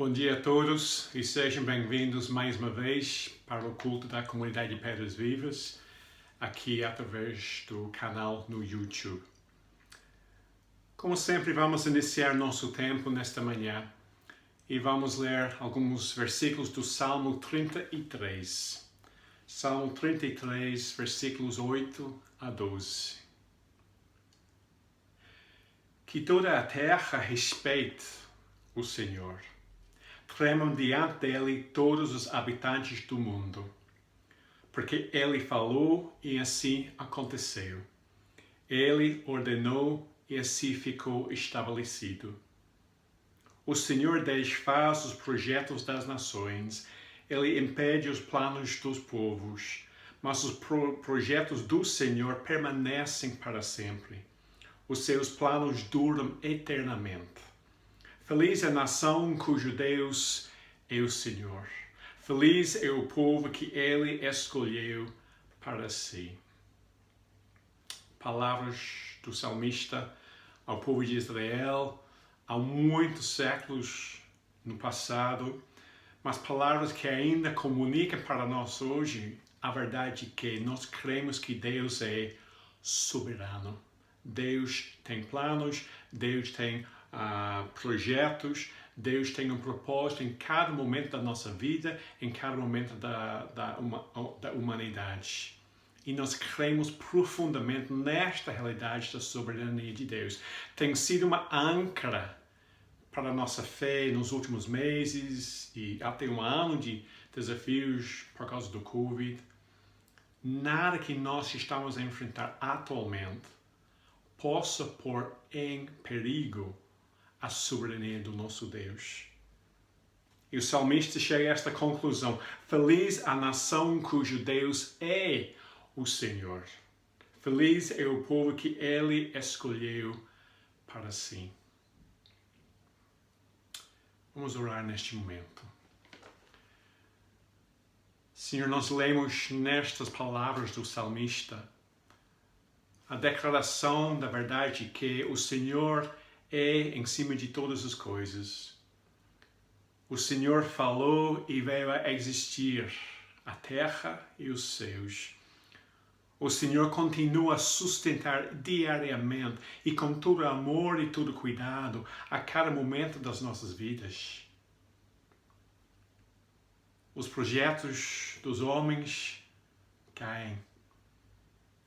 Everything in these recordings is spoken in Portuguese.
Bom dia a todos e sejam bem-vindos mais uma vez para o culto da comunidade de Pedras Vivas, aqui através do canal no YouTube. Como sempre, vamos iniciar nosso tempo nesta manhã e vamos ler alguns versículos do Salmo 33. Salmo 33, versículos 8 a 12. Que toda a terra respeite o Senhor. Tremam diante dele todos os habitantes do mundo, porque ele falou e assim aconteceu. Ele ordenou e assim ficou estabelecido. O Senhor desfaz os projetos das nações, ele impede os planos dos povos, mas os projetos do Senhor permanecem para sempre. Os seus planos duram eternamente. Feliz é a nação cujo Deus é o Senhor. Feliz é o povo que Ele escolheu para si. Palavras do salmista ao povo de Israel há muitos séculos no passado, mas palavras que ainda comunicam para nós hoje a verdade que nós cremos que Deus é soberano. Deus tem planos, Deus tem projetos, Deus tem um propósito em cada momento da nossa vida, em cada momento da humanidade. E nós cremos profundamente nesta realidade da soberania de Deus. Tem sido uma âncora para a nossa fé nos últimos meses e até um ano de desafios por causa do Covid. Nada que nós estamos a enfrentar atualmente possa pôr em perigo a soberania do nosso Deus. E o salmista chega a esta conclusão: feliz a nação cujo Deus é o Senhor. Feliz é o povo que Ele escolheu para si. Vamos orar neste momento. Senhor, nós lemos nestas palavras do salmista a declaração da verdade que o Senhor é em cima de todas as coisas. O Senhor falou e veio a existir a terra e os céus. O Senhor continua a sustentar diariamente e com todo amor e todo cuidado a cada momento das nossas vidas. Os projetos dos homens caem.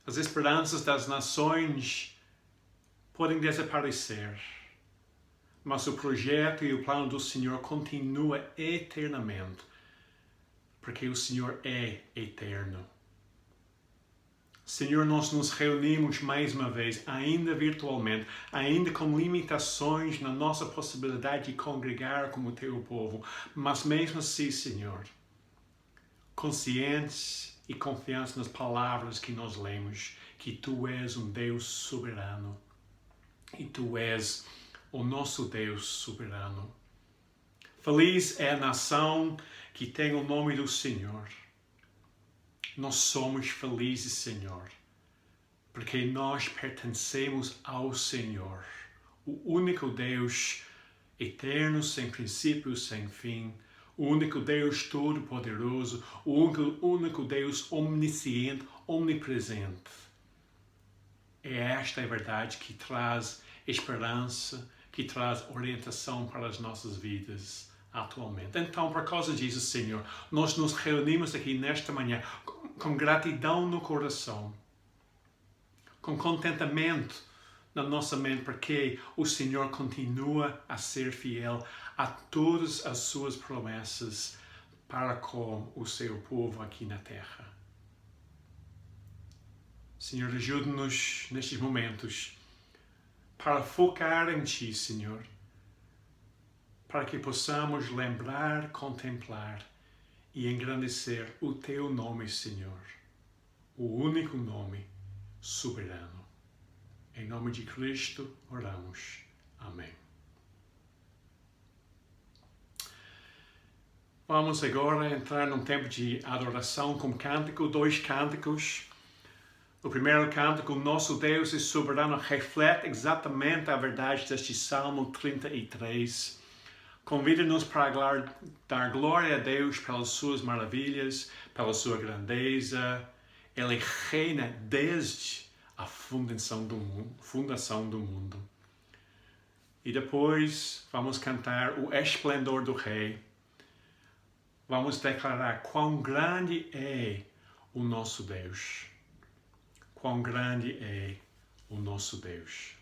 As esperanças das nações podem desaparecer, mas o projeto e o plano do Senhor continua eternamente, porque o Senhor é eterno. Senhor, nós nos reunimos mais uma vez, ainda virtualmente, ainda com limitações na nossa possibilidade de congregar como teu povo, mas mesmo assim, Senhor, conscientes e confiantes nas palavras que nós lemos, que Tu és um Deus soberano e Tu és o nosso Deus soberano. Feliz é a nação que tem o nome do Senhor. Nós somos felizes, Senhor, porque nós pertencemos ao Senhor, o único Deus eterno, sem princípio, sem fim, o único Deus todo-poderoso, o único Deus omnisciente, omnipresente. É esta a verdade que traz esperança, que traz orientação para as nossas vidas atualmente. Então, por causa disso, Senhor, nós nos reunimos aqui nesta manhã com gratidão no coração, com contentamento na nossa mente, porque o Senhor continua a ser fiel a todas as suas promessas para com o seu povo aqui na terra. Senhor, ajude-nos nestes momentos para focar em Ti, Senhor, para que possamos lembrar, contemplar e engrandecer o Teu nome, Senhor, o único nome soberano. Em nome de Cristo oramos. Amém. Vamos agora entrar num tempo de adoração com cântico, 2 cânticos. O primeiro cântico, Nosso Deus é Soberano, reflete exatamente a verdade deste Salmo 33. Convida-nos para dar glória a Deus pelas suas maravilhas, pela sua grandeza. Ele reina desde a fundação do mundo. E depois vamos cantar o esplendor do Rei. Vamos declarar quão grande é o nosso Deus. Quão grande é o nosso Deus.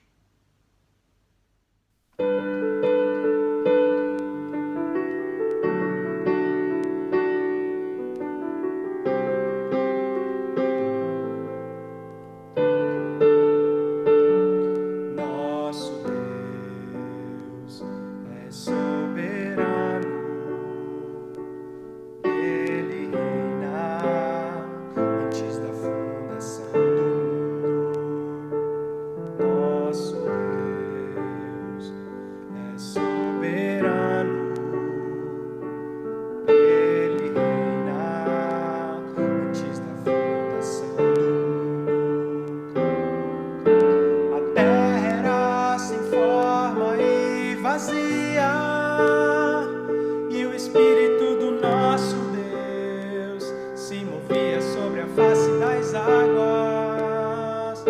E o Espírito do nosso Deus se movia sobre a face das águas.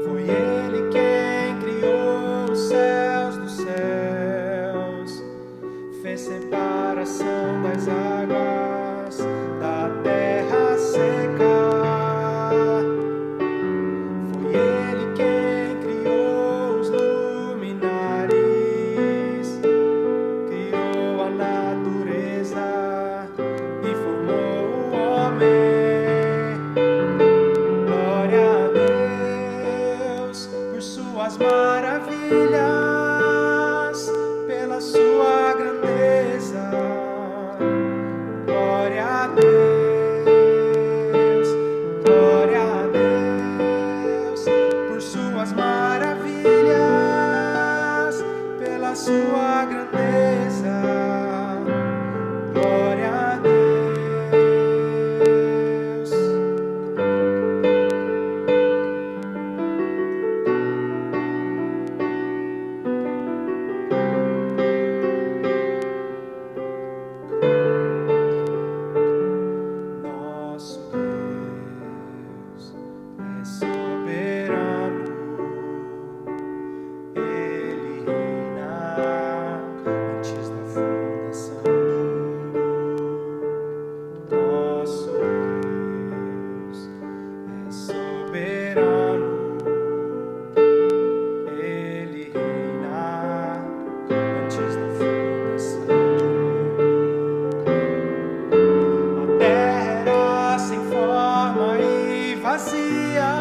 Foi Ele quem criou os céus dos céus, fez separação das águas da terra seca. Foi Ele quem criou os luminares, criou a natureza e formou o homem. Glória a Deus por suas maravilhas, pela sua grandeza. Glória a Deus, glória a Deus por suas maravilhas, pela sua grandeza. Glória a Deus. Nosso Deus é soberano, Ele reina antes da fundação do mundo. Nosso Deus é soberano, Ele reina antes da fundação do mundo. A terra era sem forma e vazia,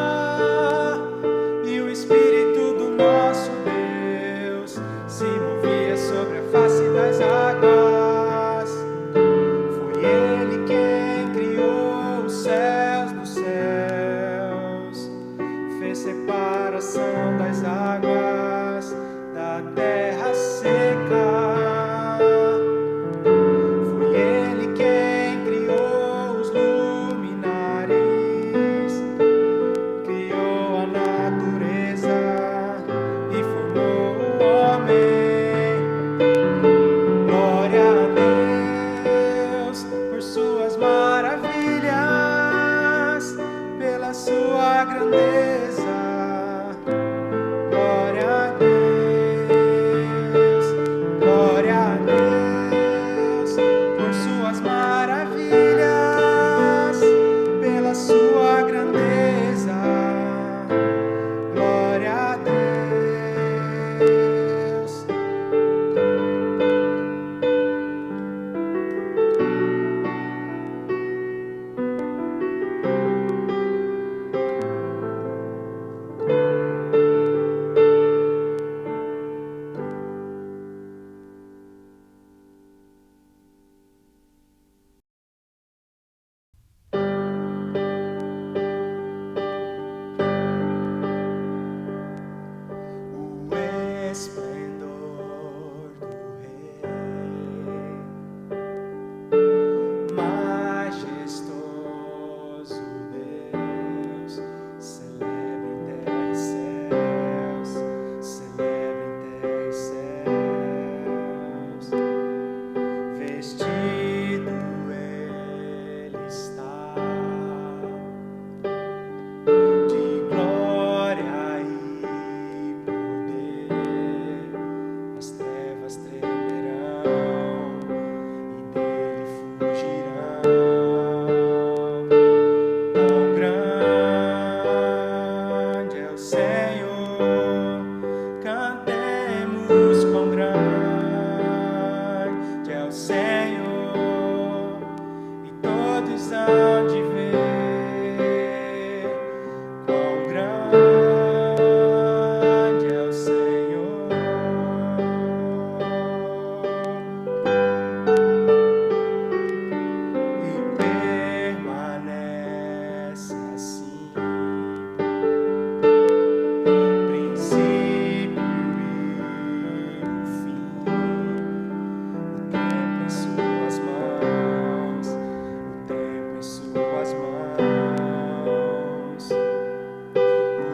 e o Espírito do nosso Deus se movia sobre a face das águas. Foi Ele quem criou os céus dos céus, fez separação das águas da terra seca. Foi Ele quem criou os luminares,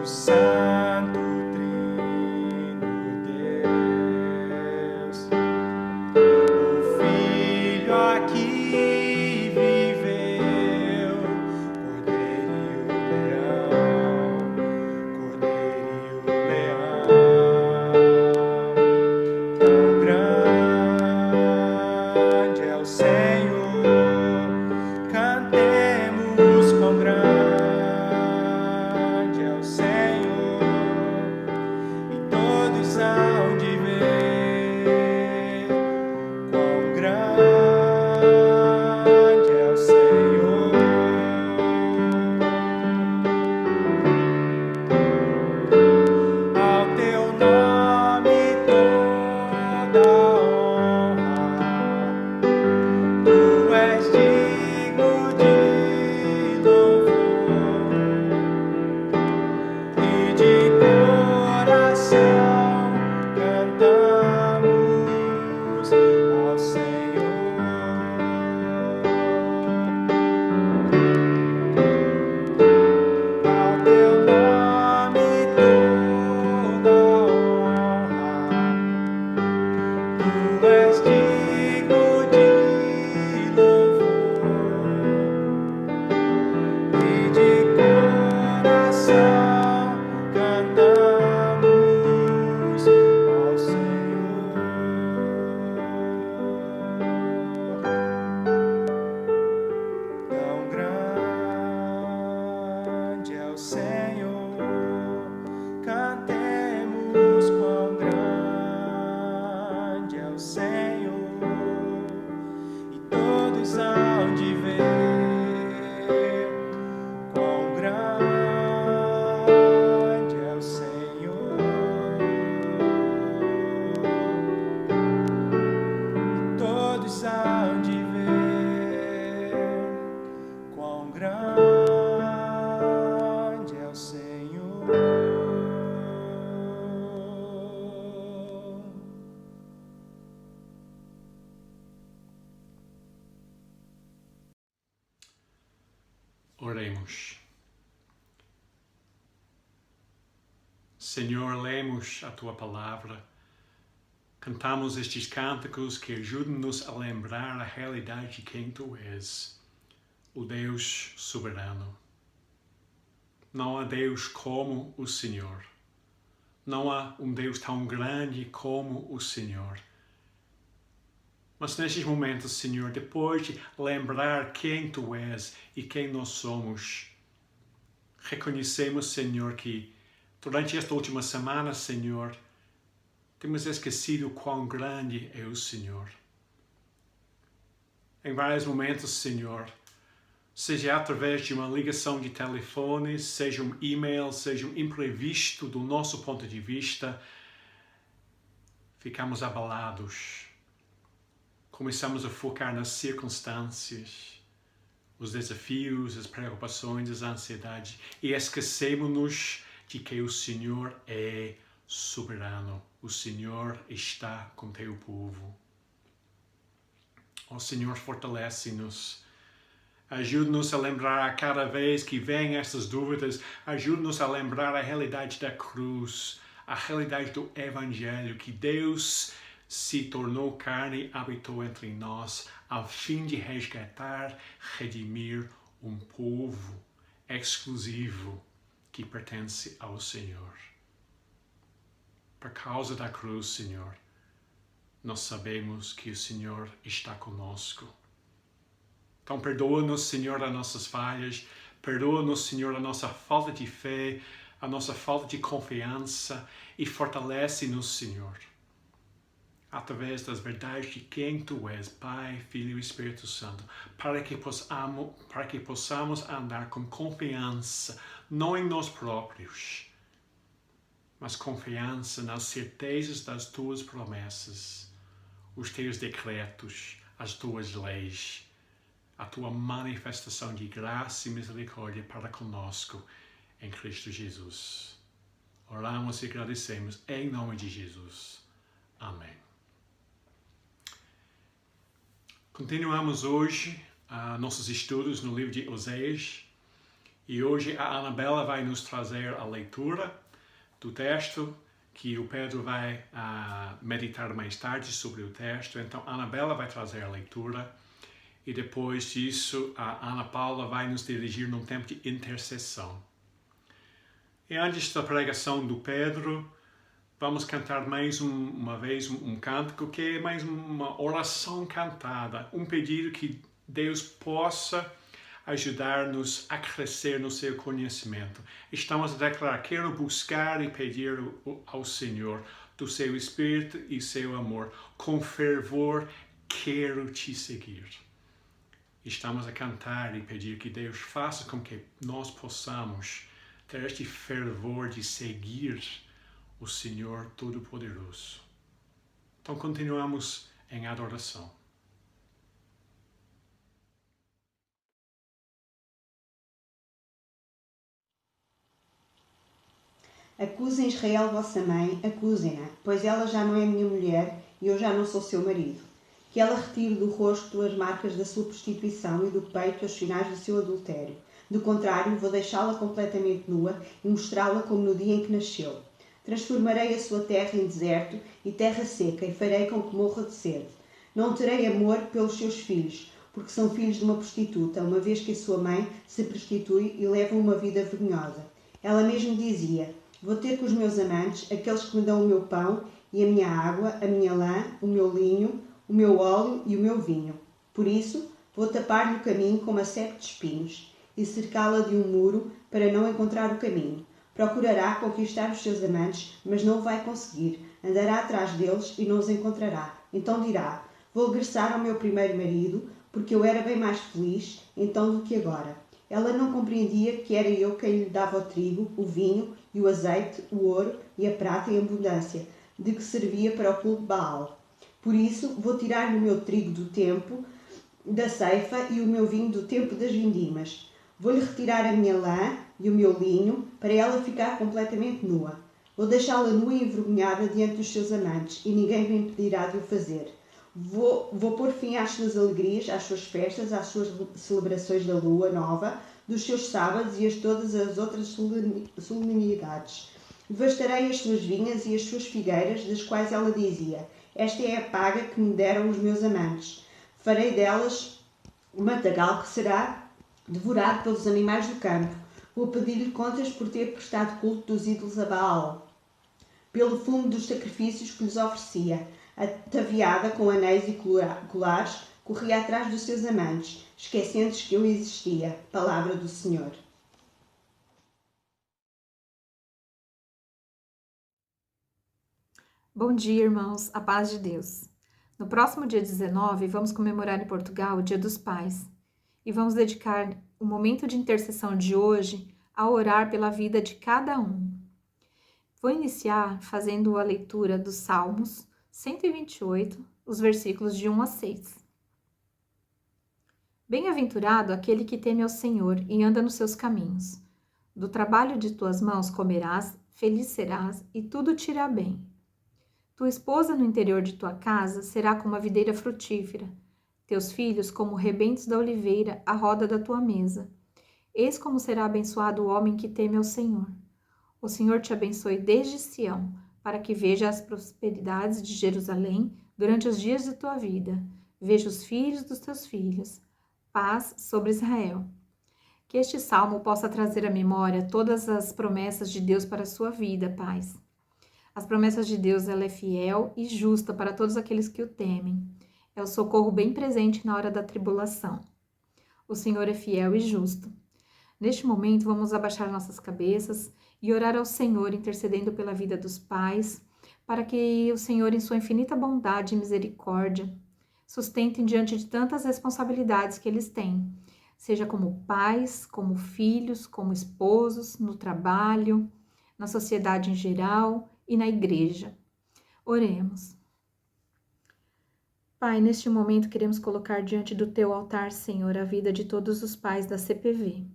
Santo Trino Deus, o Filho aqui viveu, Cordeiro leal, tão grande é o Senhor, cantemos quão grande é o Senhor, e todos hão de ver quão grande é o Senhor. Ao teu nome toda honra, tu és digno de louvor, e de coração cantamos ao Senhor. Ao teu nome toda honra, tu és digno de louvor, e de coração cantamos ao Senhor. Tão grande é o Senhor, cantemos quão grande é o Senhor, e todos hão de ver quão grande é o Senhor, e todos hão de ver quão grande é o Senhor. Oremos. Senhor, lemos a Tua Palavra, cantamos estes cânticos que ajudam-nos a lembrar a realidade de quem Tu és, o Deus soberano. Não há Deus como o Senhor. Não há um Deus tão grande como o Senhor. Mas nestes momentos, Senhor, depois de lembrar quem Tu és e quem nós somos, reconhecemos, Senhor, que durante esta última semana, Senhor, temos esquecido quão grande é o Senhor. Em vários momentos, Senhor, seja através de uma ligação de telefone, seja um e-mail, seja um imprevisto do nosso ponto de vista, ficamos abalados. Começamos a focar nas circunstâncias, os desafios, as preocupações, as ansiedades, e esquecemos-nos de que o Senhor é soberano. O Senhor está com Teu povo. Ó Senhor, fortalece-nos. Ajude-nos a lembrar a cada vez que vêm essas dúvidas, ajude-nos a lembrar a realidade da cruz, a realidade do Evangelho, que Deus se tornou carne e habitou entre nós, a fim de resgatar, redimir um povo exclusivo que pertence ao Senhor. Por causa da cruz, Senhor, nós sabemos que o Senhor está conosco. Então perdoa-nos, Senhor, as nossas falhas, perdoa-nos, Senhor, a nossa falta de fé, a nossa falta de confiança, e fortalece-nos, Senhor, através das verdades de quem Tu és, Pai, Filho e Espírito Santo, para que possamos andar com confiança, não em nós próprios, mas confiança nas certezas das Tuas promessas, os Teus decretos, as Tuas leis, a Tua manifestação de graça e misericórdia para conosco em Cristo Jesus. Oramos e agradecemos em nome de Jesus. Amém. Continuamos hoje nossos estudos no livro de Oséias, E hoje a Anabela vai nos trazer a leitura do texto, que o Pedro vai meditar mais tarde sobre o texto. Então, a Anabela vai trazer a leitura e depois disso a Ana Paula vai nos dirigir num tempo de intercessão. E antes da pregação do Pedro, vamos cantar mais uma vez um cântico que é mais uma oração cantada, um pedido que Deus possa ajudar-nos a crescer no seu conhecimento. Estamos a declarar, quero buscar e pedir ao Senhor do seu Espírito e seu amor. Com fervor, quero te seguir. Estamos a cantar e pedir que Deus faça com que nós possamos ter este fervor de seguir o Senhor Todo-Poderoso. Então continuamos em adoração. Acusem Israel, vossa mãe, acusem-na, pois ela já não é minha mulher e eu já não sou seu marido. Que ela retire do rosto as marcas da sua prostituição e do peito os sinais do seu adultério. Do contrário, vou deixá-la completamente nua e mostrá-la como no dia em que nasceu. Transformarei a sua terra em deserto e terra seca e farei com que morra de sede. Não terei amor pelos seus filhos, porque são filhos de uma prostituta, uma vez que a sua mãe se prostitui e leva uma vida vergonhosa. Ela mesmo dizia: vou ter com os meus amantes, aqueles que me dão o meu pão e a minha água, a minha lã, o meu linho, o meu óleo e o meu vinho. Por isso, vou tapar-lhe o caminho com uma sebe de espinhos e cercá-la de um muro para não encontrar o caminho. Procurará conquistar os seus amantes, mas não o vai conseguir. Andará atrás deles e não os encontrará. Então dirá: vou regressar ao meu primeiro marido, porque eu era bem mais feliz então do que agora. Ela não compreendia que era eu quem lhe dava o trigo, o vinho e o azeite, o ouro e a prata em abundância, de que servia para o culto de Baal. Por isso, vou tirar-lhe o meu trigo do tempo da ceifa e o meu vinho do tempo das vindimas. Vou-lhe retirar a minha lã e o meu linho, para ela ficar completamente nua. Vou deixá-la nua e envergonhada diante dos seus amantes, e ninguém me impedirá de o fazer. Vou pôr fim às suas alegrias, às suas festas, às suas celebrações da lua nova, dos seus sábados e a todas as outras solenidades. Devastarei as suas vinhas e as suas figueiras, das quais ela dizia: esta é a paga que me deram os meus amantes. Farei delas um matagal que será devorado pelos animais do campo. Vou pedir-lhe contas por ter prestado culto dos ídolos a Baal, pelo fumo dos sacrifícios que lhes oferecia. Ataviada com anéis e colares, corria atrás dos seus amantes, esquecendo-se que eu existia. Palavra do Senhor. Bom dia, irmãos. A paz de Deus. No próximo dia 19, vamos comemorar em Portugal o Dia dos Pais. E vamos dedicar o momento de intercessão de hoje a orar pela vida de cada um. Vou iniciar fazendo a leitura dos Salmos 128, os versículos de 1 a 6. Bem-aventurado aquele que teme ao Senhor e anda nos seus caminhos. Do trabalho de tuas mãos comerás, feliz serás e tudo te irá bem. Tua esposa no interior de tua casa será como a videira frutífera, teus filhos como rebentos da oliveira à roda da tua mesa. Eis como será abençoado o homem que teme ao Senhor. O Senhor te abençoe desde Sião, para que veja as prosperidades de Jerusalém durante os dias de tua vida. Veja os filhos dos teus filhos. Paz sobre Israel. Que este salmo possa trazer à memória todas as promessas de Deus para a sua vida, pais. As promessas de Deus, ela é fiel e justa para todos aqueles que o temem. É o socorro bem presente na hora da tribulação. O Senhor é fiel e justo. Neste momento, vamos abaixar nossas cabeças e orar ao Senhor, intercedendo pela vida dos pais, para que o Senhor, em sua infinita bondade e misericórdia, sustentem diante de tantas responsabilidades que eles têm, seja como pais, como filhos, como esposos, no trabalho, na sociedade em geral e na igreja. Oremos. Pai, neste momento queremos colocar diante do teu altar, Senhor, a vida de todos os pais da CPV.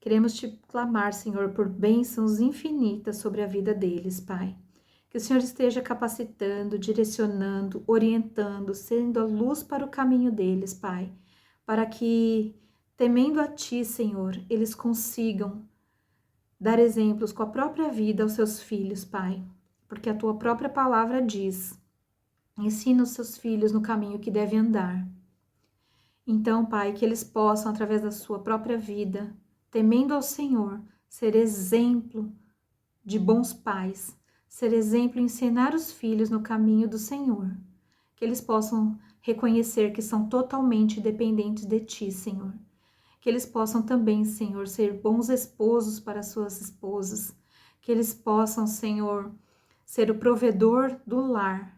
Queremos te clamar, Senhor, por bênçãos infinitas sobre a vida deles, Pai. Que o Senhor esteja capacitando, direcionando, orientando, sendo a luz para o caminho deles, Pai, para que temendo a Ti, Senhor, eles consigam dar exemplos com a própria vida aos seus filhos, Pai, porque a Tua própria palavra diz: ensina os seus filhos no caminho que devem andar. Então, Pai, que eles possam, através da sua própria vida, temendo ao Senhor, ser exemplo de bons pais, ser exemplo e ensinar os filhos no caminho do Senhor. Que eles possam reconhecer que são totalmente dependentes de Ti, Senhor. Que eles possam também, Senhor, ser bons esposos para suas esposas. Que eles possam, Senhor, ser o provedor do lar,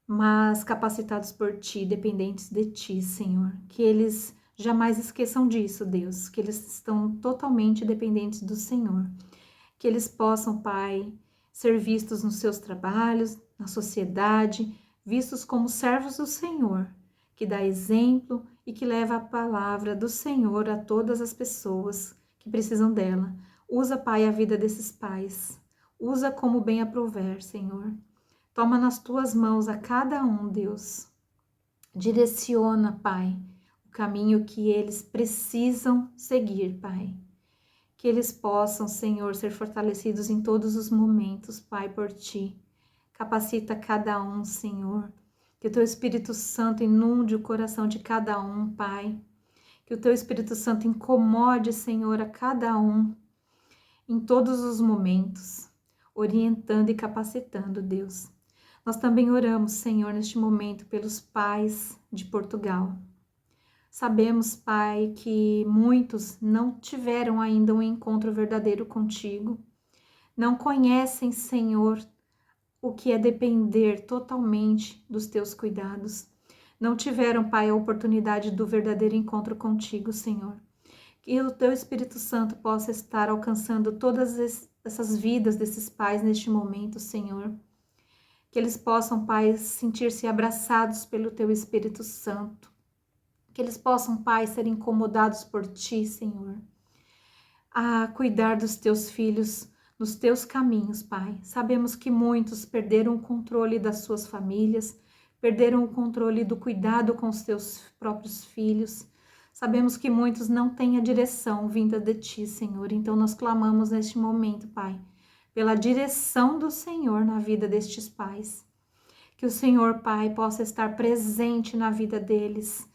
mas capacitados por Ti, dependentes de Ti, Senhor. Que eles jamais esqueçam disso, Deus, que eles estão totalmente dependentes do Senhor. Que eles possam, Pai, ser vistos nos seus trabalhos, na sociedade, vistos como servos do Senhor, que dá exemplo e que leva a palavra do Senhor a todas as pessoas que precisam dela. Usa, Pai, a vida desses pais. Usa como bem aprouver, Senhor. Toma nas Tuas mãos a cada um, Deus. Direciona, Pai, o caminho que eles precisam seguir, Pai. Que eles possam, Senhor, ser fortalecidos em todos os momentos, Pai, por Ti. Capacita cada um, Senhor. Que o Teu Espírito Santo inunde o coração de cada um, Pai. Que o Teu Espírito Santo incomode, Senhor, a cada um, em todos os momentos, orientando e capacitando, Deus. Nós também oramos, Senhor, neste momento, pelos pais de Portugal. Sabemos, Pai, que muitos não tiveram ainda um encontro verdadeiro contigo. Não conhecem, Senhor, o que é depender totalmente dos Teus cuidados. Não tiveram, Pai, a oportunidade do verdadeiro encontro contigo, Senhor. Que o Teu Espírito Santo possa estar alcançando todas essas vidas desses pais neste momento, Senhor. Que eles possam, Pai, sentir-se abraçados pelo Teu Espírito Santo. Que eles possam, Pai, ser incomodados por Ti, Senhor. A cuidar dos Teus filhos nos Teus caminhos, Pai. Sabemos que muitos perderam o controle das suas famílias, perderam o controle do cuidado com os Teus próprios filhos. Sabemos que muitos não têm a direção vinda de Ti, Senhor. Então nós clamamos neste momento, Pai, pela direção do Senhor na vida destes pais. Que o Senhor, Pai, possa estar presente na vida deles,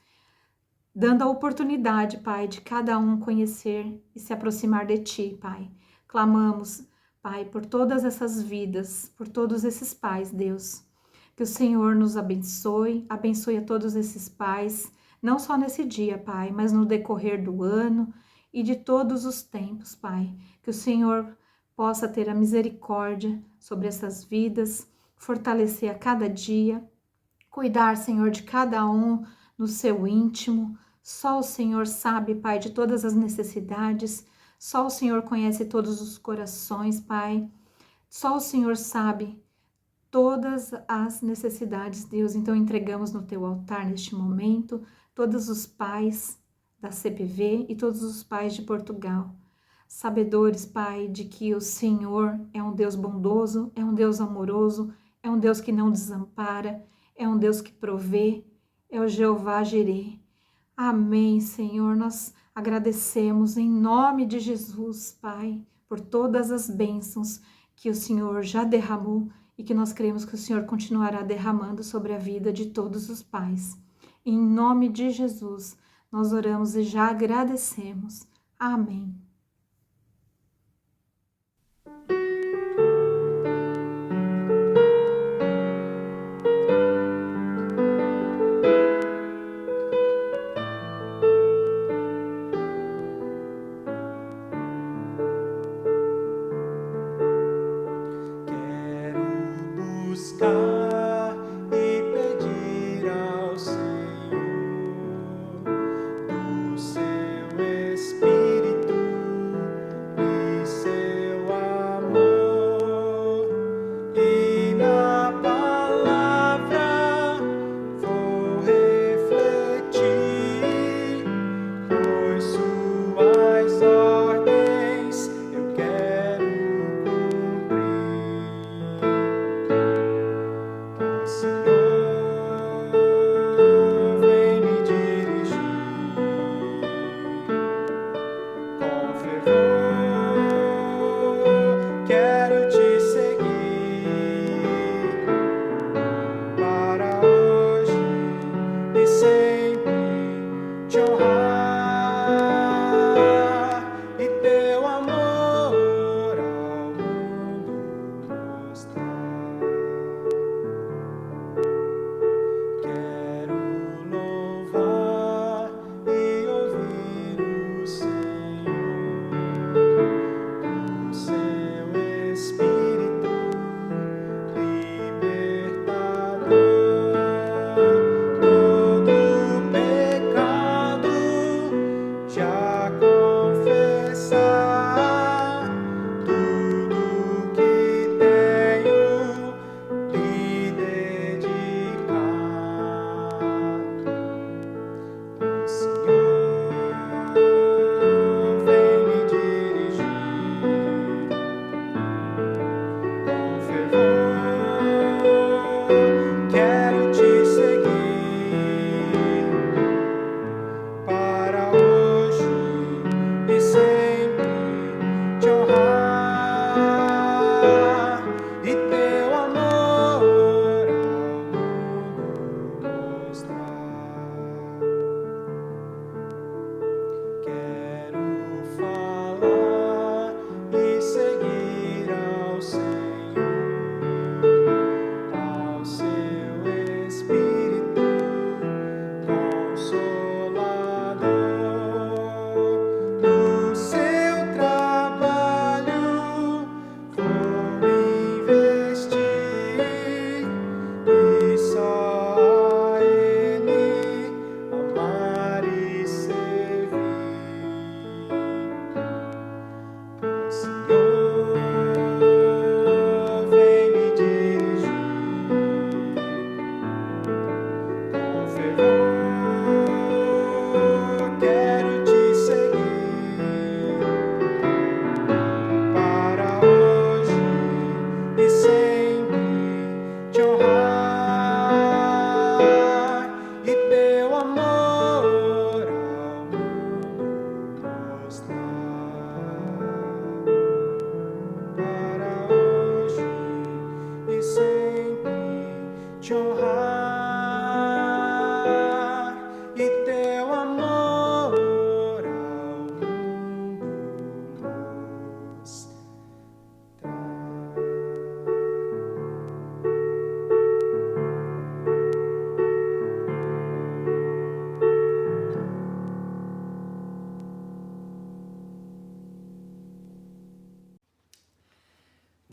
dando a oportunidade, Pai, de cada um conhecer e se aproximar de Ti, Pai. Clamamos, Pai, por todas essas vidas, por todos esses pais, Deus. Que o Senhor nos abençoe, abençoe a todos esses pais, não só nesse dia, Pai, mas no decorrer do ano e de todos os tempos, Pai. Que o Senhor possa ter a misericórdia sobre essas vidas, fortalecer a cada dia, cuidar, Senhor, de cada um no seu íntimo. Só o Senhor sabe, Pai, de todas as necessidades. Só o Senhor conhece todos os corações, Pai. Só o Senhor sabe todas as necessidades, Deus. Então entregamos no Teu altar neste momento todos os pais da CPV e todos os pais de Portugal. Sabedores, Pai, de que o Senhor é um Deus bondoso, é um Deus amoroso, é um Deus que não desampara, é um Deus que provê, é o Jeová Jireh. Amém, Senhor. Nós agradecemos em nome de Jesus, Pai, por todas as bênçãos que o Senhor já derramou e que nós cremos que o Senhor continuará derramando sobre a vida de todos os pais. Em nome de Jesus, nós oramos e já agradecemos. Amém. Buscar e pedir ao Senhor do seu Espírito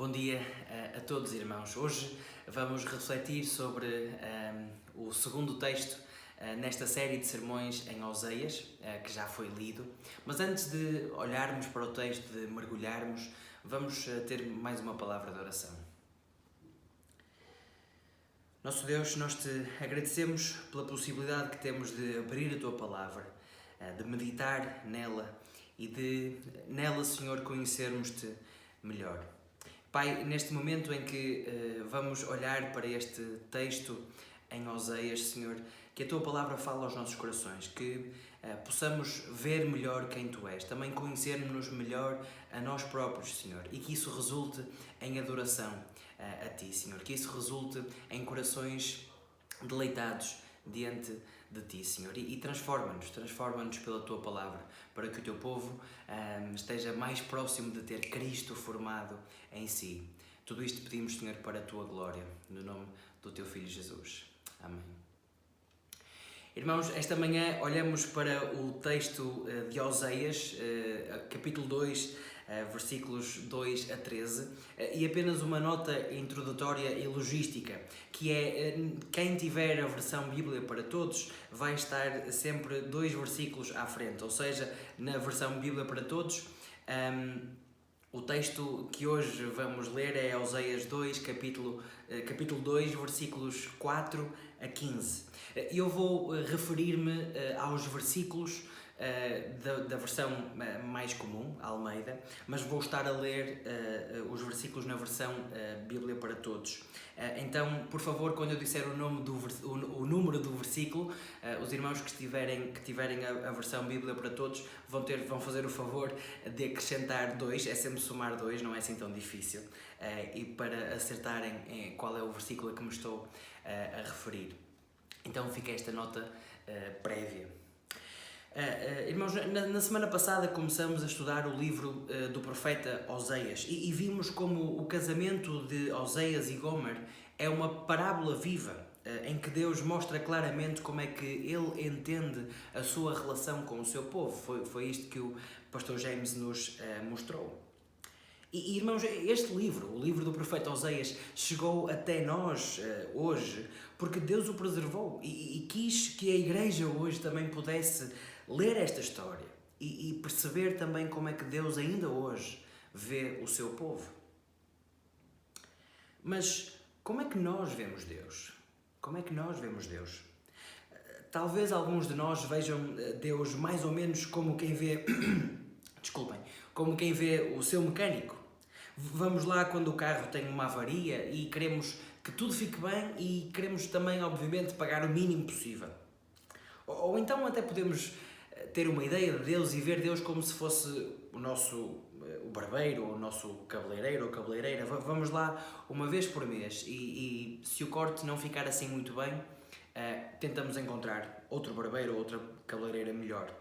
Bom dia a todos, irmãos. Hoje vamos refletir sobre o segundo texto nesta série de sermões em Oseias, que já foi lido. Mas antes de olharmos para o texto, de mergulharmos, vamos ter mais uma palavra de oração. Nosso Deus, nós te agradecemos pela possibilidade que temos de abrir a Tua Palavra, de meditar nela e de nela, Senhor, conhecermos-te melhor. Pai, neste momento em que vamos olhar para este texto em Oseias, Senhor, que a Tua Palavra fala aos nossos corações, que possamos ver melhor quem Tu és, também conhecermos-nos melhor a nós próprios, Senhor, e que isso resulte em adoração a Ti, Senhor, que isso resulte em corações deleitados diante de Ti, Senhor, e transforma-nos pela Tua Palavra, para que o Teu povo esteja mais próximo de ter Cristo formado em si. Tudo isto pedimos, Senhor, para a Tua glória, no nome do Teu Filho Jesus. Amém. Irmãos, esta manhã olhamos para o texto de Oseias, capítulo 2, versículos 2 a 13, e apenas uma nota introdutória e logística, que é, quem tiver a versão Bíblia para Todos, vai estar sempre 2 versículos à frente, ou seja, na versão Bíblia para Todos, o texto que hoje vamos ler é Oseias 2, capítulo 2, versículos 4 a 15. Eu vou referir-me aos versículos da versão mais comum, Almeida, mas vou estar a ler os versículos na versão Bíblia para Todos. Então, por favor, quando eu disser o número do versículo, os irmãos que tiverem a versão Bíblia para Todos vão fazer o favor de acrescentar 2, é sempre somar 2, não é assim tão difícil, e para acertarem qual é o versículo a que me estou a referir. Então fica esta nota prévia. Irmãos, na semana passada começamos a estudar o livro do profeta Oseias e vimos como o casamento de Oseias e Gomer é uma parábola viva em que Deus mostra claramente como é que Ele entende a sua relação com o seu povo. Foi isto que o pastor James nos mostrou. E irmãos, este livro, o livro do profeta Oseias, chegou até nós hoje porque Deus o preservou e quis que a igreja hoje também pudesse ler esta história e perceber também como é que Deus ainda hoje vê o seu povo. Mas como é que nós vemos Deus? Como é que nós vemos Deus? Talvez alguns de nós vejam Deus mais ou menos como quem vê como quem vê o seu mecânico. Vamos lá quando o carro tem uma avaria e queremos que tudo fique bem e queremos também, obviamente, pagar o mínimo possível. Ou então até podemos ter uma ideia de Deus e ver Deus como se fosse o barbeiro, ou o nosso cabeleireiro ou cabeleireira. Vamos lá uma vez por mês e se o corte não ficar assim muito bem, tentamos encontrar outro barbeiro ou outra cabeleireira melhor.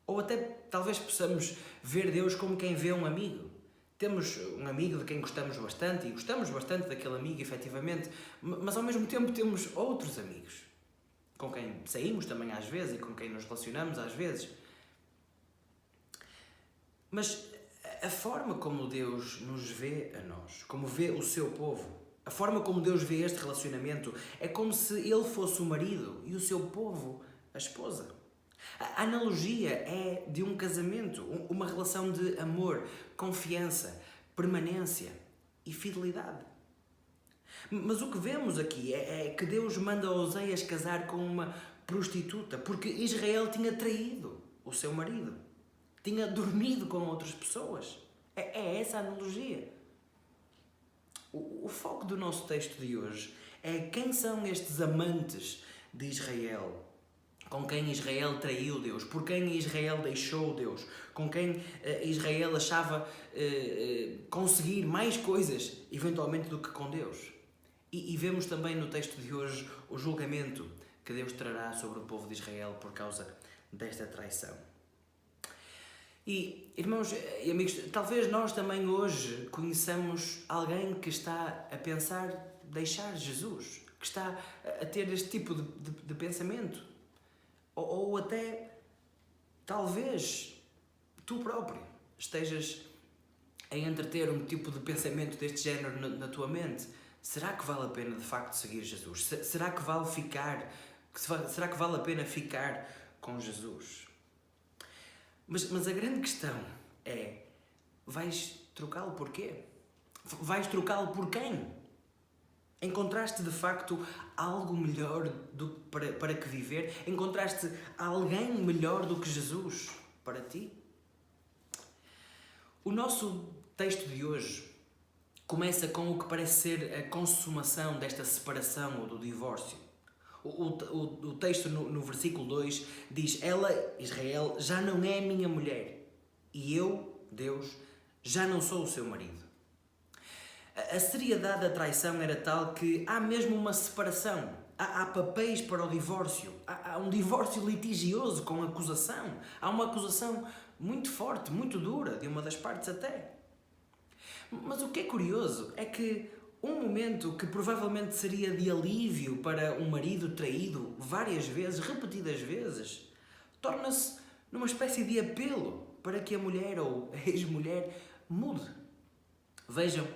Ou até talvez possamos ver Deus como quem vê um amigo. Temos um amigo de quem gostamos bastante e gostamos bastante daquele amigo, efetivamente, mas ao mesmo tempo temos outros amigos com quem saímos também às vezes e com quem nos relacionamos às vezes. Mas a forma como Deus nos vê a nós, como vê o seu povo, a forma como Deus vê este relacionamento é como se Ele fosse o marido e o seu povo a esposa. A analogia é de um casamento, uma relação de amor, confiança, permanência e fidelidade. Mas o que vemos aqui é que Deus manda Oseias casar com uma prostituta porque Israel tinha traído o seu marido, tinha dormido com outras pessoas. É essa a analogia. O foco do nosso texto de hoje é quem são estes amantes de Israel, com quem Israel traiu Deus, por quem Israel deixou Deus, com quem Israel achava conseguir mais coisas, eventualmente, do que com Deus. E vemos também no texto de hoje o julgamento que Deus trará sobre o povo de Israel por causa desta traição. E, irmãos e amigos, talvez nós também hoje conheçamos alguém que está a pensar deixar Jesus, que está a ter este tipo de pensamento. Ou até, talvez, tu próprio estejas a entreter um tipo de pensamento deste género na tua mente, será que vale a pena de facto seguir Jesus? Será que vale a pena ficar com Jesus? Mas a grande questão é, vais trocá-lo por quê? Vais trocá-lo por quem? Encontraste de facto algo melhor para que viver? Encontraste alguém melhor do que Jesus para ti? O nosso texto de hoje começa com o que parece ser a consumação desta separação ou do divórcio. O texto no versículo 2 diz: ela, Israel, já não é minha mulher e eu, Deus, já não sou o seu marido. A seriedade da traição era tal que há mesmo uma separação. Há papéis para o divórcio. Há um divórcio litigioso com acusação. Há uma acusação muito forte, muito dura, de uma das partes até. Mas o que é curioso é que um momento que provavelmente seria de alívio para um marido traído várias vezes, repetidas vezes, torna-se numa espécie de apelo para que a mulher ou a ex-mulher mude. Vejam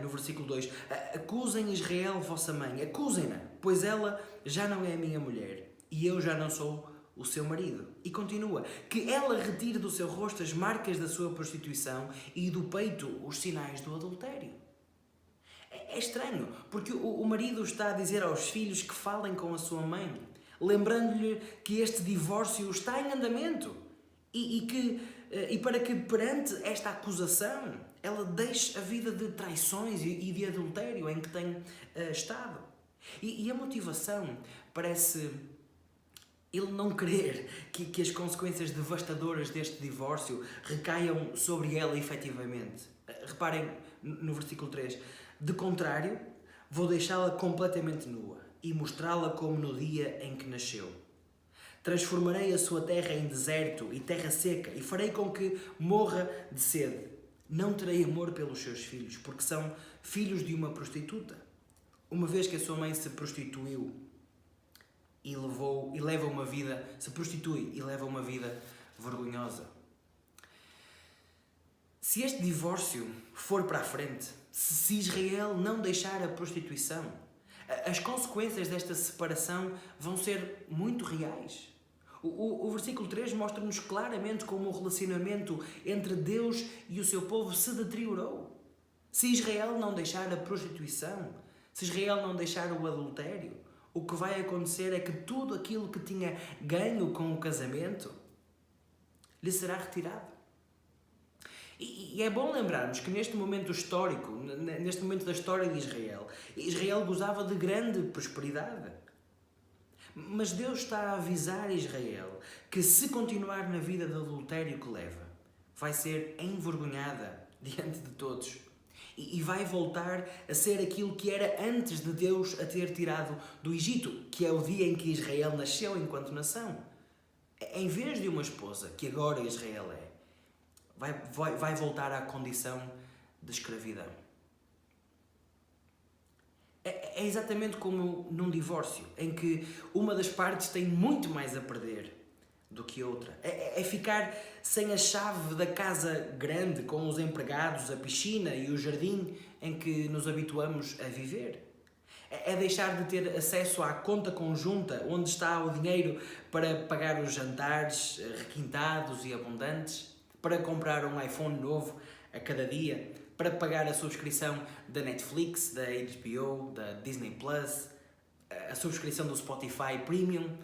no versículo 2: acusem Israel, vossa mãe, acusem-na, pois ela já não é a minha mulher e eu já não sou o seu marido. E continua: que ela retire do seu rosto as marcas da sua prostituição e do peito os sinais do adultério. É estranho, porque o marido está a dizer aos filhos que falem com a sua mãe, lembrando-lhe que este divórcio está em andamento e para que perante esta acusação ela deixe a vida de traições e de adultério em que tem estado. E a motivação parece ele não querer que as consequências devastadoras deste divórcio recaiam sobre ela efetivamente. Reparem no versículo 3: de contrário, vou deixá-la completamente nua e mostrá-la como no dia em que nasceu. Transformarei a sua terra em deserto e terra seca e farei com que morra de sede. Não terei amor pelos seus filhos, porque são filhos de uma prostituta, uma vez que a sua mãe se prostituiu se prostitui e leva uma vida vergonhosa. Se este divórcio for para a frente, se Israel não deixar a prostituição, as consequências desta separação vão ser muito reais. O versículo 3 mostra-nos claramente como o relacionamento entre Deus e o seu povo se deteriorou. Se Israel não deixar a prostituição, se Israel não deixar o adultério, o que vai acontecer é que tudo aquilo que tinha ganho com o casamento lhe será retirado. E é bom lembrarmos que neste momento histórico, neste momento da história de Israel, Israel gozava de grande prosperidade. Mas Deus está a avisar Israel que se continuar na vida de adultério que leva, vai ser envergonhada diante de todos. E vai voltar a ser aquilo que era antes de Deus a ter tirado do Egito, que é o dia em que Israel nasceu enquanto nação. Em vez de uma esposa, que agora Israel vai voltar à condição de escravidão. É exatamente como num divórcio, em que uma das partes tem muito mais a perder do que outra. É ficar sem a chave da casa grande, com os empregados, a piscina e o jardim em que nos habituamos a viver. É deixar de ter acesso à conta conjunta, onde está o dinheiro para pagar os jantares requintados e abundantes, para comprar um iPhone novo a cada dia, para pagar a subscrição da Netflix, da HBO, da Disney Plus, a subscrição do Spotify Premium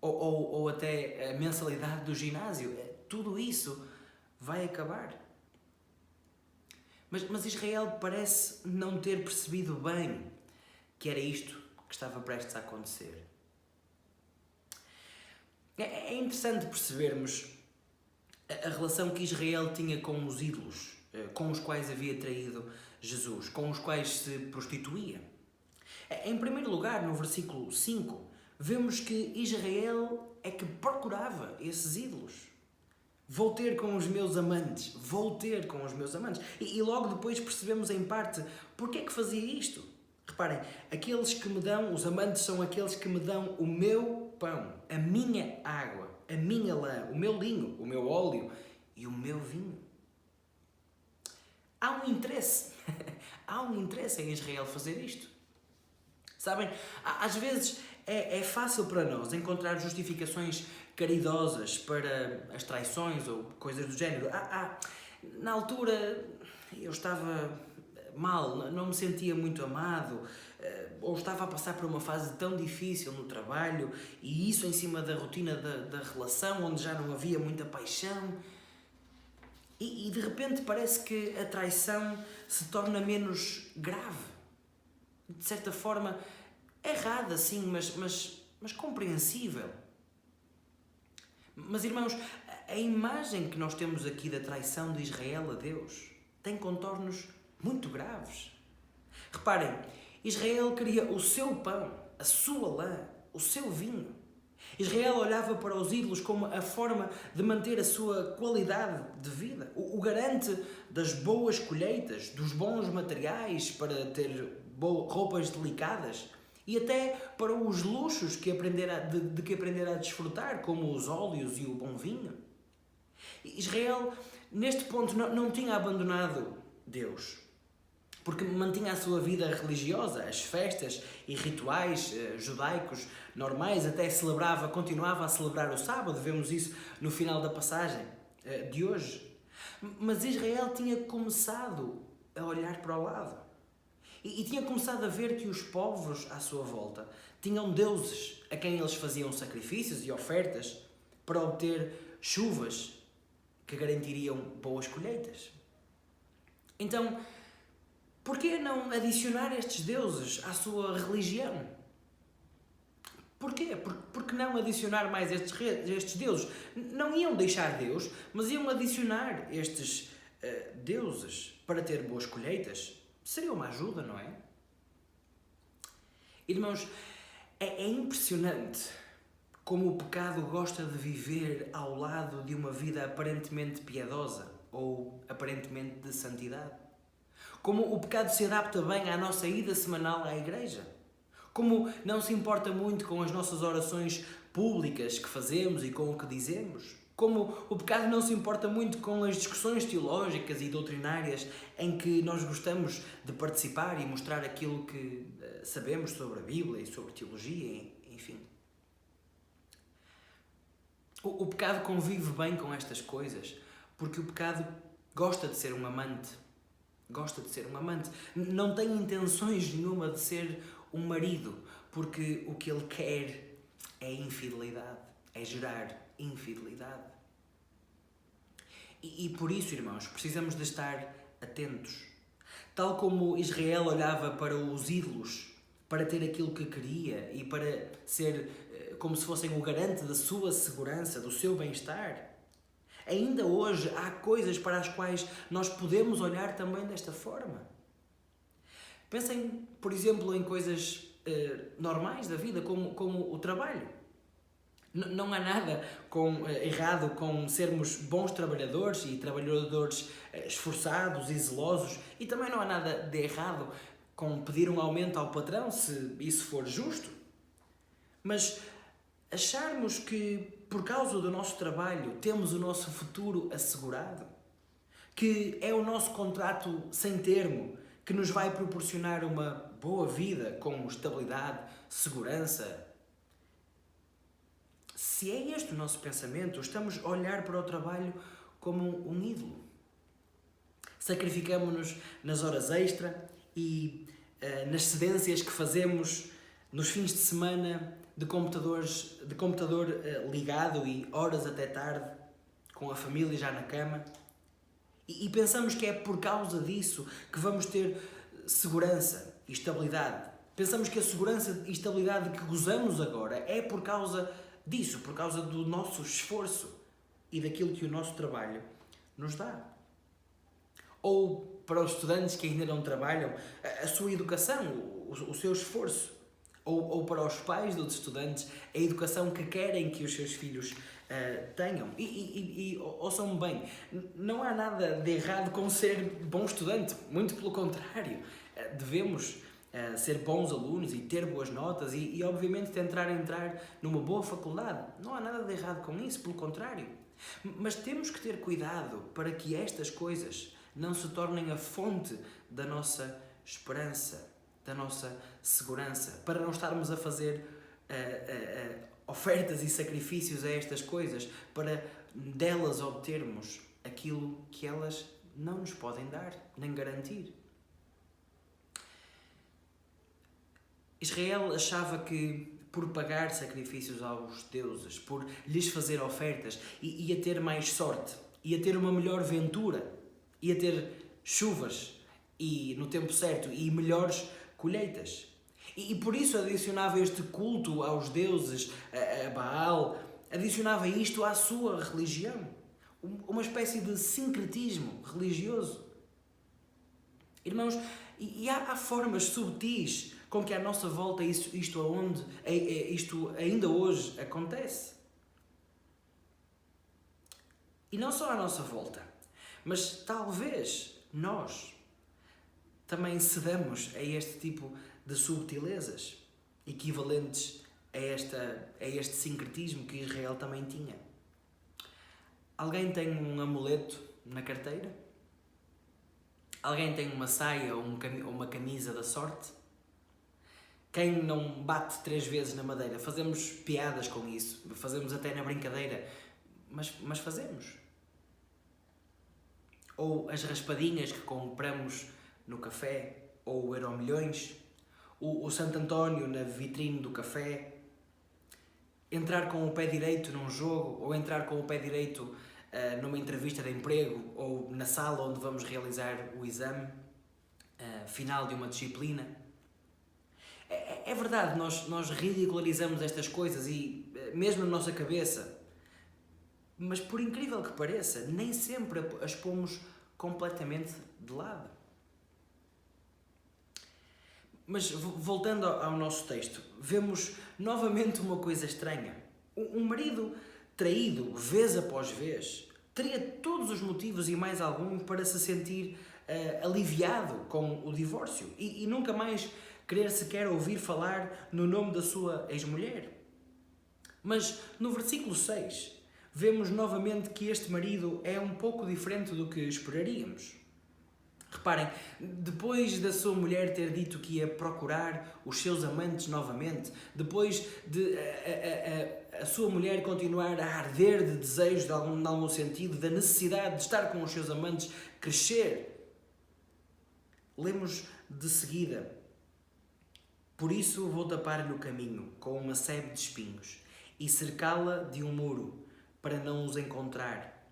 ou até a mensalidade do ginásio. Tudo isso vai acabar. Mas Israel parece não ter percebido bem que era isto que estava prestes a acontecer. É interessante percebermos a relação que Israel tinha com os ídolos, com os quais havia traído Jesus, com os quais se prostituía. Em primeiro lugar, no versículo 5, vemos que Israel é que procurava esses ídolos. Vou ter com os meus amantes. E logo depois percebemos em parte porque é que fazia isto. Reparem, aqueles que me dão, os amantes são aqueles que me dão o meu pão, a minha água, a minha lã, o meu linho, o meu óleo e o meu vinho. há um interesse. Há um interesse em Israel fazer isto. Sabem, às vezes é fácil para nós encontrar justificações caridosas para as traições ou coisas do género. Na altura eu estava mal, não me sentia muito amado, ou estava a passar por uma fase tão difícil no trabalho, e isso em cima da rotina da relação, onde já não havia muita paixão. E de repente parece que a traição se torna menos grave. De certa forma, errada, sim, mas compreensível. Mas, irmãos, a imagem que nós temos aqui da traição de Israel a Deus tem contornos muito graves. Reparem, Israel queria o seu pão, a sua lã, o seu vinho. Israel olhava para os ídolos como a forma de manter a sua qualidade de vida, o garante das boas colheitas, dos bons materiais para ter roupas delicadas e até para os luxos de que aprenderá a desfrutar, como os óleos e o bom vinho. Israel, neste ponto, não tinha abandonado Deus, porque mantinha a sua vida religiosa, as festas e rituais judaicos normais, até continuava a celebrar o sábado, vemos isso no final da passagem de hoje. Mas Israel tinha começado a olhar para o lado e tinha começado a ver que os povos à sua volta tinham deuses a quem eles faziam sacrifícios e ofertas para obter chuvas que garantiriam boas colheitas. Então, por que não adicionar estes deuses à sua religião? Porquê? Por que não adicionar mais estes deuses? Não iam deixar Deus, mas iam adicionar estes deuses para ter boas colheitas. Seria uma ajuda, não é? Irmãos, é impressionante como o pecado gosta de viver ao lado de uma vida aparentemente piedosa ou aparentemente de santidade. Como o pecado se adapta bem à nossa ida semanal à igreja. Como não se importa muito com as nossas orações públicas que fazemos e com o que dizemos. Como o pecado não se importa muito com as discussões teológicas e doutrinárias em que nós gostamos de participar e mostrar aquilo que sabemos sobre a Bíblia e sobre teologia, enfim. O pecado convive bem com estas coisas porque o pecado gosta de ser um amante. Gosta de ser um amante. Não tem intenções nenhuma de ser um marido, porque o que ele quer é infidelidade, é gerar infidelidade. E por isso, irmãos, precisamos de estar atentos. Tal como Israel olhava para os ídolos para ter aquilo que queria e para ser como se fossem o garante da sua segurança, do seu bem-estar, ainda hoje há coisas para as quais nós podemos olhar também desta forma. Pensem, por exemplo, em coisas normais da vida, como o trabalho. Não há nada errado com sermos bons trabalhadores e trabalhadores esforçados e zelosos, e também não há nada de errado com pedir um aumento ao patrão, se isso for justo. Mas acharmos que por causa do nosso trabalho temos o nosso futuro assegurado, que é o nosso contrato sem termo que nos vai proporcionar uma boa vida com estabilidade, segurança. Se é este o nosso pensamento, estamos a olhar para o trabalho como um ídolo. Sacrificamos-nos nas horas extra e nas cedências que fazemos nos fins de semana de computador ligado e horas até tarde, com a família já na cama. E pensamos que é por causa disso que vamos ter segurança e estabilidade. Pensamos que a segurança e estabilidade que gozamos agora é por causa disso, por causa do nosso esforço e daquilo que o nosso trabalho nos dá. Ou para os estudantes que ainda não trabalham, a sua educação, o seu esforço. Ou para os pais dos estudantes, a educação que querem que os seus filhos tenham. E ouçam-me bem, não há nada de errado com ser bom estudante, muito pelo contrário. Devemos ser bons alunos e ter boas notas e obviamente tentar entrar numa boa faculdade. Não há nada de errado com isso, pelo contrário. Mas temos que ter cuidado para que estas coisas não se tornem a fonte da nossa esperança, da nossa segurança, para não estarmos a fazer ofertas e sacrifícios a estas coisas, para delas obtermos aquilo que elas não nos podem dar, nem garantir. Israel achava que por pagar sacrifícios aos deuses, por lhes fazer ofertas, ia ter mais sorte, ia ter uma melhor ventura, ia ter chuvas e no tempo certo e melhores colheitas. E por isso adicionava este culto aos deuses, a Baal, adicionava isto à sua religião. Uma espécie de sincretismo religioso. Irmãos, e há formas subtis com que à nossa volta isto ainda hoje acontece. E não só à nossa volta, mas talvez nós também cedamos a este tipo de subtilezas equivalentes a este sincretismo que Israel também tinha. Alguém tem um amuleto na carteira? Alguém tem uma saia ou uma camisa da sorte? Quem não bate 3 vezes na madeira? Fazemos piadas com isso, fazemos até na brincadeira, mas fazemos. Ou as raspadinhas que compramos no café, ou o Euromilhões, o Santo António na vitrine do café, entrar com o pé direito num jogo, ou entrar com o pé direito numa entrevista de emprego, ou na sala onde vamos realizar o exame final de uma disciplina. É verdade, nós ridicularizamos estas coisas e mesmo na nossa cabeça, mas por incrível que pareça, nem sempre as pomos completamente de lado. Mas voltando ao nosso texto, vemos novamente uma coisa estranha. Um marido traído, vez após vez, teria todos os motivos e mais algum para se sentir aliviado com o divórcio e nunca mais querer sequer ouvir falar no nome da sua ex-mulher. Mas no versículo 6, vemos novamente que este marido é um pouco diferente do que esperaríamos. Reparem, depois da sua mulher ter dito que ia procurar os seus amantes novamente, depois de a sua mulher continuar a arder de desejo de algum sentido, da necessidade de estar com os seus amantes crescer, lemos de seguida: por isso vou tapar-lhe o caminho com uma sebe de espinhos e cercá-la de um muro para não os encontrar,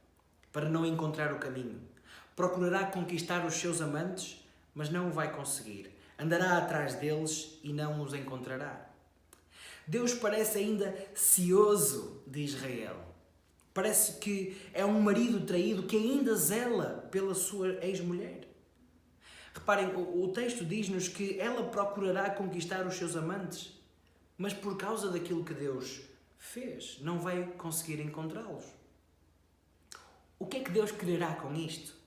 para não encontrar o caminho. Procurará conquistar os seus amantes, mas não o vai conseguir. Andará atrás deles e não os encontrará. Deus parece ainda cioso de Israel. Parece que é um marido traído que ainda zela pela sua ex-mulher. Reparem, o texto diz-nos que ela procurará conquistar os seus amantes, mas por causa daquilo que Deus fez, não vai conseguir encontrá-los. O que é que Deus quererá com isto?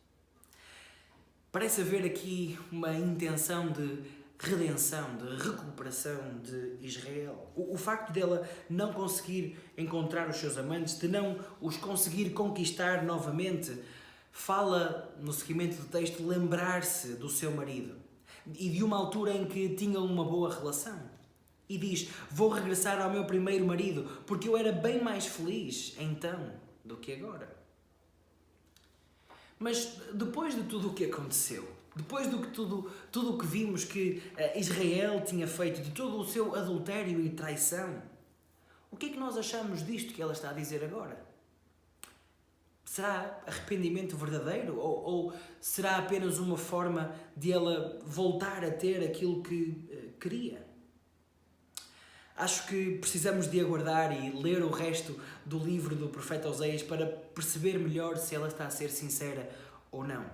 Parece haver aqui uma intenção de redenção, de recuperação de Israel. O facto dela não conseguir encontrar os seus amantes, de não os conseguir conquistar novamente, fala, no seguimento do texto, lembrar-se do seu marido e de uma altura em que tinham uma boa relação. E diz: vou regressar ao meu primeiro marido, porque eu era bem mais feliz então do que agora. Mas depois de tudo o que aconteceu, depois de tudo o que vimos que Israel tinha feito, de todo o seu adultério e traição, o que é que nós achamos disto que ela está a dizer agora? Será arrependimento verdadeiro? Ou será apenas uma forma de ela voltar a ter aquilo que queria? Acho que precisamos de aguardar e ler o resto do livro do profeta Oseias para perceber melhor se ela está a ser sincera ou não.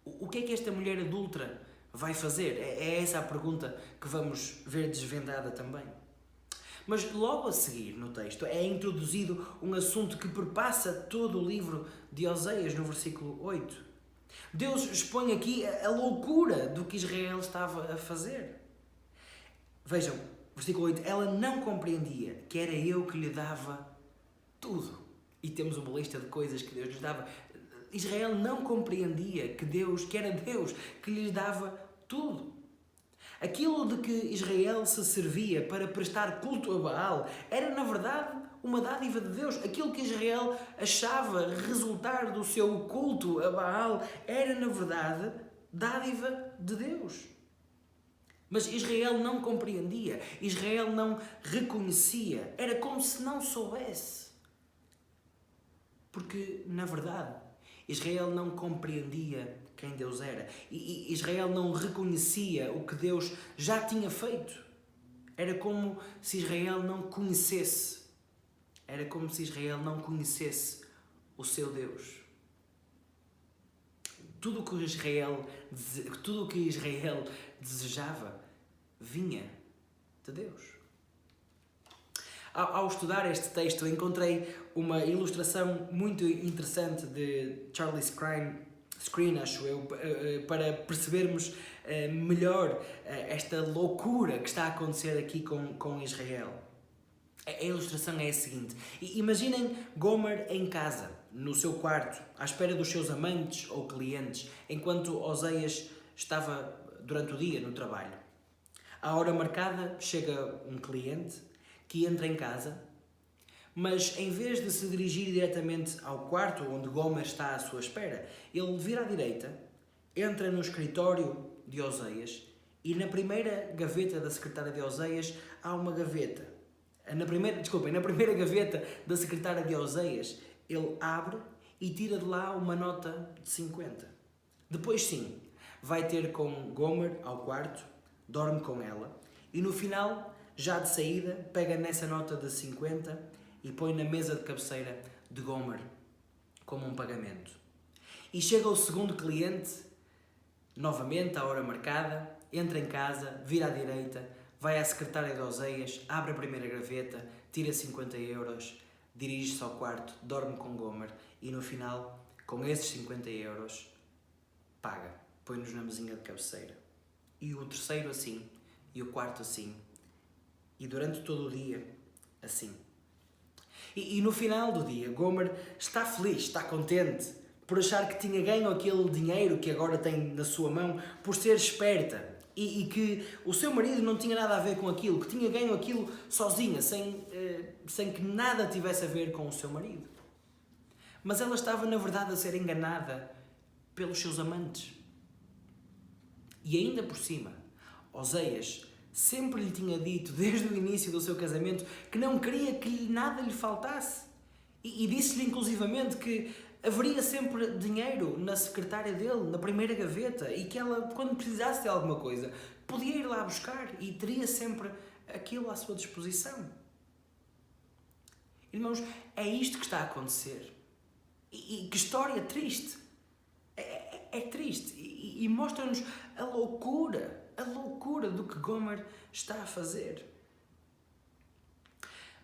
O que é que esta mulher adúltera vai fazer? É essa a pergunta que vamos ver desvendada também. Mas logo a seguir no texto é introduzido um assunto que perpassa todo o livro de Oseias no versículo 8. Deus expõe aqui a loucura do que Israel estava a fazer. Vejam, versículo 8, ela não compreendia que era eu que lhe dava tudo. E temos uma lista de coisas que Deus nos dava. Israel não compreendia que era Deus que lhes dava tudo. Aquilo de que Israel se servia para prestar culto a Baal era, na verdade, uma dádiva de Deus. Aquilo que Israel achava resultar do seu culto a Baal era, na verdade, dádiva de Deus. Mas Israel não compreendia, Israel não reconhecia, era como se não soubesse. Porque, na verdade, Israel não compreendia quem Deus era. E Israel não reconhecia o que Deus já tinha feito. Era como se Israel não conhecesse. Era como se Israel não conhecesse o seu Deus. Tudo o que Israel desejava vinha de Deus. Ao estudar este texto, encontrei uma ilustração muito interessante de Charles Screen, acho eu, para percebermos melhor esta loucura que está a acontecer aqui com Israel. A ilustração é a seguinte: imaginem Gomer em casa, no seu quarto, à espera dos seus amantes ou clientes, enquanto Oseias estava durante o dia no trabalho. À hora marcada, chega um cliente que entra em casa, mas em vez de se dirigir diretamente ao quarto onde Gomer está à sua espera, ele vira à direita, entra no escritório de Oseias e na primeira gaveta da secretária de Oseias há uma gaveta. Na primeira gaveta da secretária de Oseias, ele abre e tira de lá uma nota de 50. Depois sim, vai ter com Gomer ao quarto, dorme com ela e no final, já de saída, pega nessa nota de 50 e põe na mesa de cabeceira de Gomer como um pagamento. E chega o segundo cliente, novamente à hora marcada, entra em casa, vira à direita, vai à secretária de Oseias, abre a primeira gaveta, tira 50 euros, dirige-se ao quarto, dorme com Gomer e no final, com esses 50 euros, paga, põe-nos na mesinha de cabeceira. E o terceiro assim, e o quarto assim, e durante todo o dia, assim. E no final do dia, Gomer está feliz, está contente, por achar que tinha ganho aquele dinheiro que agora tem na sua mão, por ser esperta, e que o seu marido não tinha nada a ver com aquilo, que tinha ganho aquilo sozinha, sem que nada tivesse a ver com o seu marido. Mas ela estava, na verdade, a ser enganada pelos seus amantes. E ainda por cima, Oseias sempre lhe tinha dito, desde o início do seu casamento, que não queria que nada lhe faltasse. E disse-lhe inclusivamente que haveria sempre dinheiro na secretária dele, na primeira gaveta, e que ela, quando precisasse de alguma coisa, podia ir lá buscar e teria sempre aquilo à sua disposição. Irmãos, é isto que está a acontecer. E que história triste. É triste e mostra-nos a loucura do que Gomer está a fazer.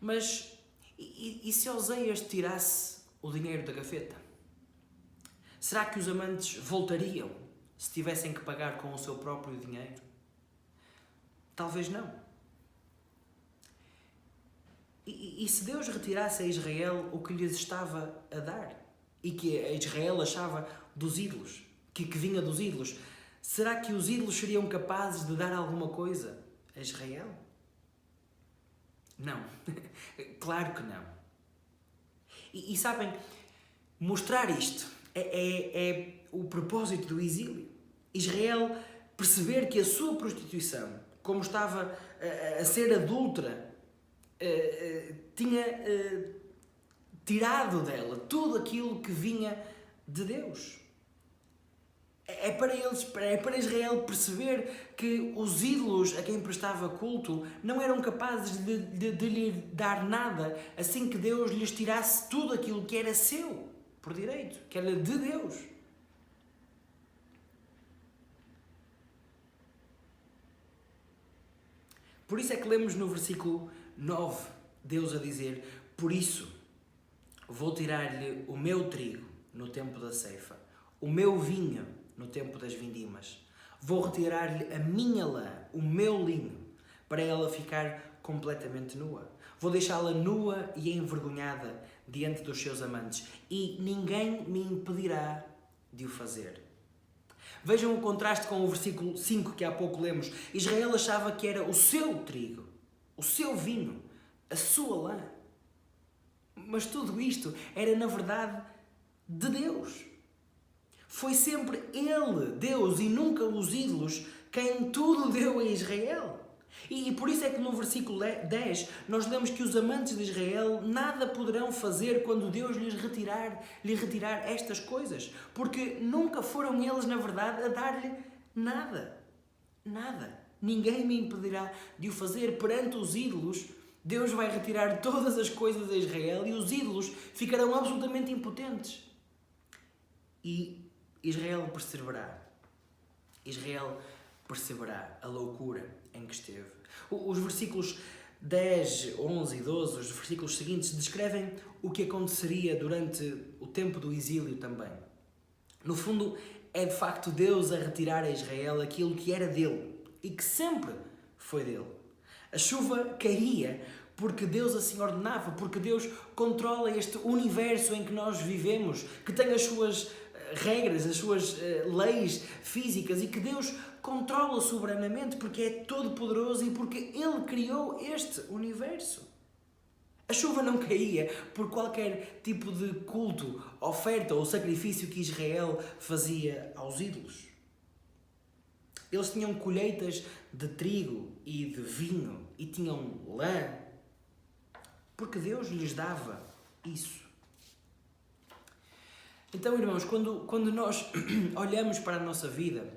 Mas e se Oseias tirasse o dinheiro da gaveta? Será que os amantes voltariam se tivessem que pagar com o seu próprio dinheiro? Talvez não. E se Deus retirasse a Israel o que lhes estava a dar e que a Israel achava dos ídolos, que vinha dos ídolos, será que os ídolos seriam capazes de dar alguma coisa a Israel? Não. Claro que não. E sabem, mostrar isto é o propósito do exílio. Israel perceber que a sua prostituição, como estava a ser adúltera, tinha tirado dela tudo aquilo que vinha de Deus. É para Israel perceber que os ídolos a quem prestava culto não eram capazes de lhe dar nada assim que Deus lhes tirasse tudo aquilo que era seu, por direito, que era de Deus. Por isso é que lemos no versículo 9, Deus a dizer: por isso vou tirar-lhe o meu trigo no tempo da ceifa, o meu vinho no tempo das vindimas. Vou retirar-lhe a minha lã, o meu linho, para ela ficar completamente nua. Vou deixá-la nua e envergonhada diante dos seus amantes, e ninguém me impedirá de o fazer. Vejam o contraste com o versículo 5 que há pouco lemos. Israel achava que era o seu trigo, o seu vinho, a sua lã. Mas tudo isto era, na verdade, de Deus. Foi sempre Ele, Deus, e nunca os ídolos, quem tudo deu a Israel. E por isso é que no versículo 10 nós lemos que os amantes de Israel nada poderão fazer quando Deus lhe retirar estas coisas. Porque nunca foram eles, na verdade, a dar-lhe nada. Nada. Ninguém me impedirá de o fazer. Perante os ídolos, Deus vai retirar todas as coisas a Israel e os ídolos ficarão absolutamente impotentes. E Israel perceberá. Israel perceberá a loucura em que esteve. Os versículos 10, 11 e 12, os versículos seguintes, descrevem o que aconteceria durante o tempo do exílio também. No fundo, é de facto Deus a retirar a Israel aquilo que era dele e que sempre foi dele. A chuva caía porque Deus assim ordenava, porque Deus controla este universo em que nós vivemos, que tem as suas regras, as suas leis físicas e que Deus controla soberanamente porque é todo poderoso e porque Ele criou este universo. A chuva não caía por qualquer tipo de culto, oferta ou sacrifício que Israel fazia aos ídolos. Eles tinham colheitas de trigo e de vinho e tinham lã porque Deus lhes dava isso. Então, irmãos, quando nós olhamos para a nossa vida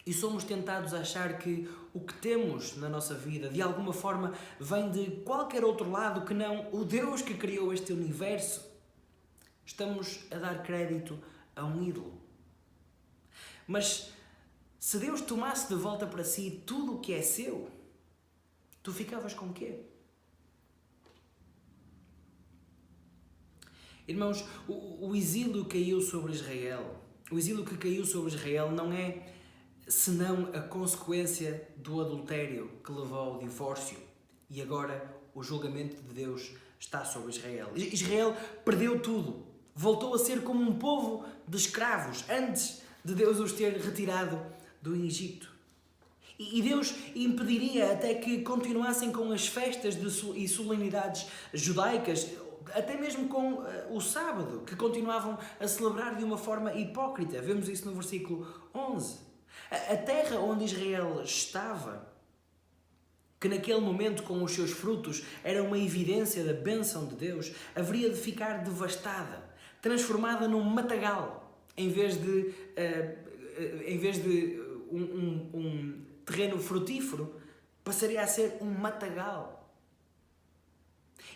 e somos tentados a achar que o que temos na nossa vida, de alguma forma, vem de qualquer outro lado que não o Deus que criou este universo, estamos a dar crédito a um ídolo. Mas se Deus tomasse de volta para si tudo o que é seu, tu ficavas com o quê? Irmãos, o exílio caiu sobre Israel. O exílio que caiu sobre Israel não é senão a consequência do adultério que levou ao divórcio. E agora o julgamento de Deus está sobre Israel. Israel perdeu tudo. Voltou a ser como um povo de escravos antes de Deus os ter retirado do Egito. E Deus impediria até que continuassem com as festas e solenidades judaicas, até mesmo com o sábado, que continuavam a celebrar de uma forma hipócrita. Vemos isso no versículo 11. A terra onde Israel estava, que naquele momento com os seus frutos era uma evidência da bênção de Deus, haveria de ficar devastada, transformada num matagal, em vez de um terreno frutífero, passaria a ser um matagal.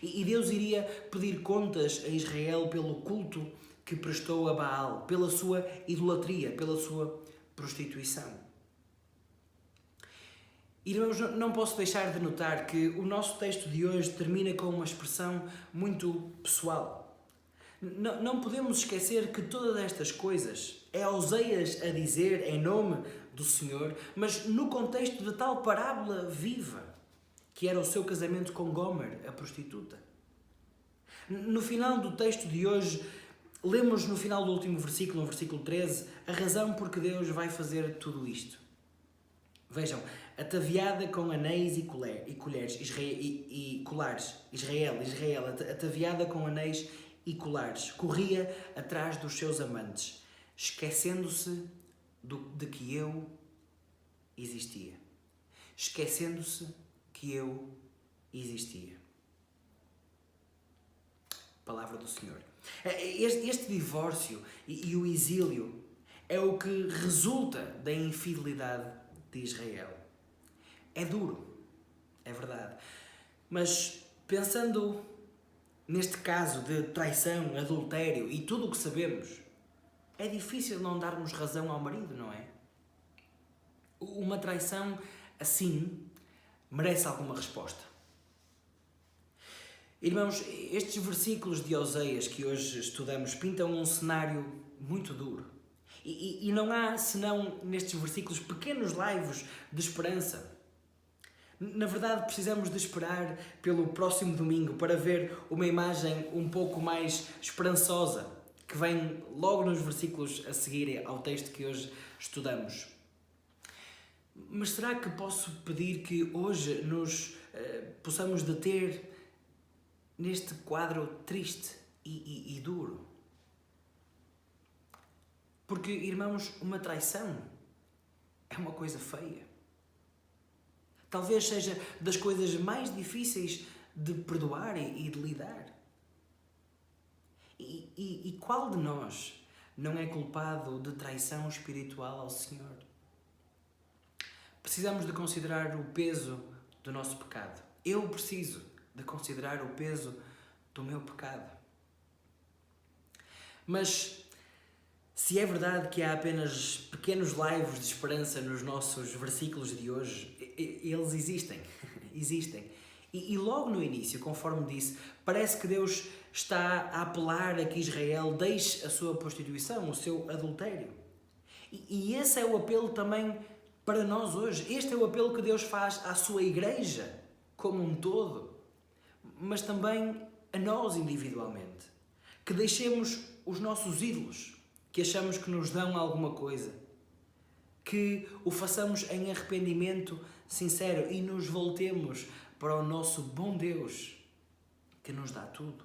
E Deus iria pedir contas a Israel pelo culto que prestou a Baal, pela sua idolatria, pela sua prostituição. Irmãos, não posso deixar de notar que o nosso texto de hoje termina com uma expressão muito pessoal. Não podemos esquecer que todas estas coisas é Oseias a dizer em nome do Senhor, mas no contexto de tal parábola viva, que era o seu casamento com Gomer, a prostituta. No final do texto de hoje, lemos no final do último versículo, no versículo 13, a razão por que Deus vai fazer tudo isto. Vejam, ataviada com anéis e colheres, Israel, ataviada com anéis e colares, corria atrás dos seus amantes, esquecendo-se de que eu existia. Esquecendo-se que eu existia. Palavra do Senhor. Este divórcio e o exílio é o que resulta da infidelidade de Israel. É duro, é verdade. Mas pensando neste caso de traição, adultério e tudo o que sabemos, é difícil não darmos razão ao marido, não é? Uma traição assim merece alguma resposta. Irmãos, estes versículos de Oseias que hoje estudamos pintam um cenário muito duro. E não há, senão nestes versículos, pequenos laivos de esperança. Na verdade, precisamos de esperar pelo próximo domingo para ver uma imagem um pouco mais esperançosa, que vem logo nos versículos a seguir ao texto que hoje estudamos. Mas será que posso pedir que hoje nos possamos deter neste quadro triste e duro? Porque, irmãos, uma traição é uma coisa feia. Talvez seja das coisas mais difíceis de perdoar e de lidar. E qual de nós não é culpado de traição espiritual ao Senhor? Precisamos de considerar o peso do nosso pecado. Eu preciso de considerar o peso do meu pecado. Mas se é verdade que há apenas pequenos laivos de esperança nos nossos versículos de hoje, eles existem. Existem. E logo no início, conforme disse, parece que Deus está a apelar a que Israel deixe a sua prostituição, o seu adultério. E esse é o apelo também para nós hoje. Este é o apelo que Deus faz à sua igreja como um todo, mas também a nós individualmente. Que deixemos os nossos ídolos, que achamos que nos dão alguma coisa, que o façamos em arrependimento sincero e nos voltemos para o nosso bom Deus, que nos dá tudo.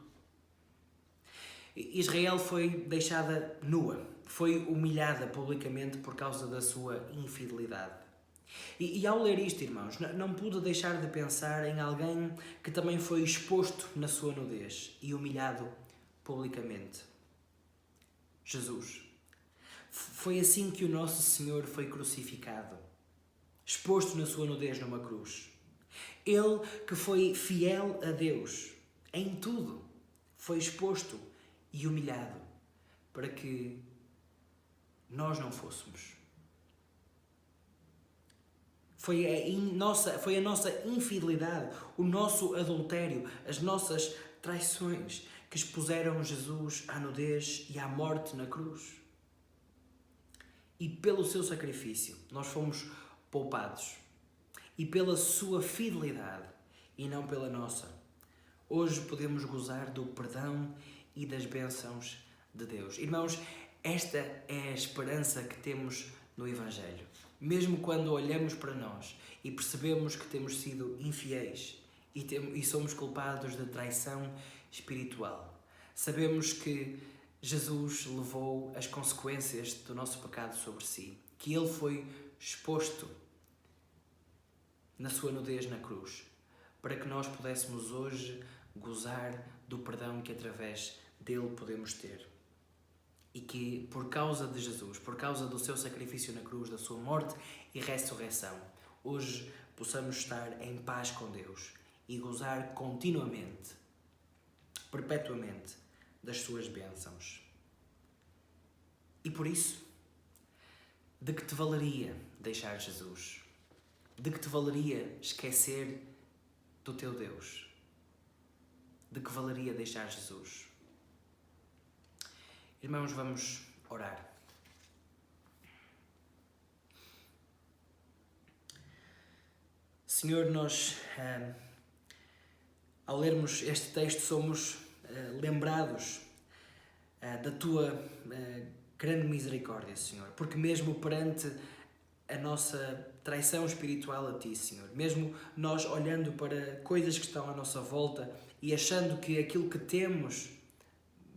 Israel foi deixada nua, foi humilhada publicamente por causa da sua infidelidade. E ao ler isto, irmãos, não pude deixar de pensar em alguém que também foi exposto na sua nudez e humilhado publicamente. Jesus. Foi assim que o nosso Senhor foi crucificado, exposto na sua nudez numa cruz. Ele que foi fiel a Deus em tudo, foi exposto e humilhado para que nós não fôssemos. Foi a nossa infidelidade, o nosso adultério, as nossas traições que expuseram Jesus à nudez e à morte na cruz. E pelo seu sacrifício nós fomos poupados. E pela sua fidelidade e não pela nossa. Hoje podemos gozar do perdão e das bênçãos de Deus. Irmãos, esta é a esperança que temos no Evangelho. Mesmo quando olhamos para nós e percebemos que temos sido infiéis e somos culpados de traição espiritual, sabemos que Jesus levou as consequências do nosso pecado sobre si, que Ele foi exposto na sua nudez na cruz, para que nós pudéssemos hoje gozar do perdão que através dele podemos ter. E que por causa de Jesus, por causa do seu sacrifício na cruz, da sua morte e ressurreição, hoje possamos estar em paz com Deus e gozar continuamente, perpetuamente, das suas bênçãos. E por isso, de que te valeria deixar Jesus? De que te valeria esquecer do teu Deus? De que valeria deixar Jesus? Irmãos, vamos orar. Senhor, nós, ao lermos este texto, somos lembrados da tua grande misericórdia, Senhor, porque mesmo perante a nossa traição espiritual a Ti, Senhor, mesmo nós olhando para coisas que estão à nossa volta e achando que aquilo que temos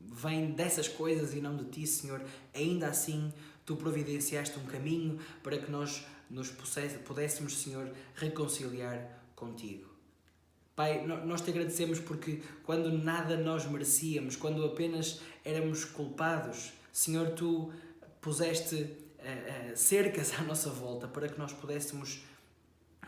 vem dessas coisas e não de Ti, Senhor, ainda assim Tu providenciaste um caminho para que nós nos pudéssemos, Senhor, reconciliar contigo. Pai, nós te agradecemos porque quando nada nós merecíamos, quando apenas éramos culpados, Senhor, Tu puseste cercas à nossa volta para que nós pudéssemos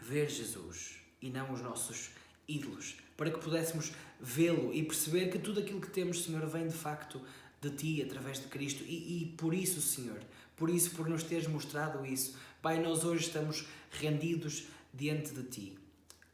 ver Jesus e não os nossos ídolos, para que pudéssemos vê-lo e perceber que tudo aquilo que temos, Senhor, vem de facto de Ti, através de Cristo. E por isso, Senhor, por nos teres mostrado isso, Pai, nós hoje estamos rendidos diante de Ti,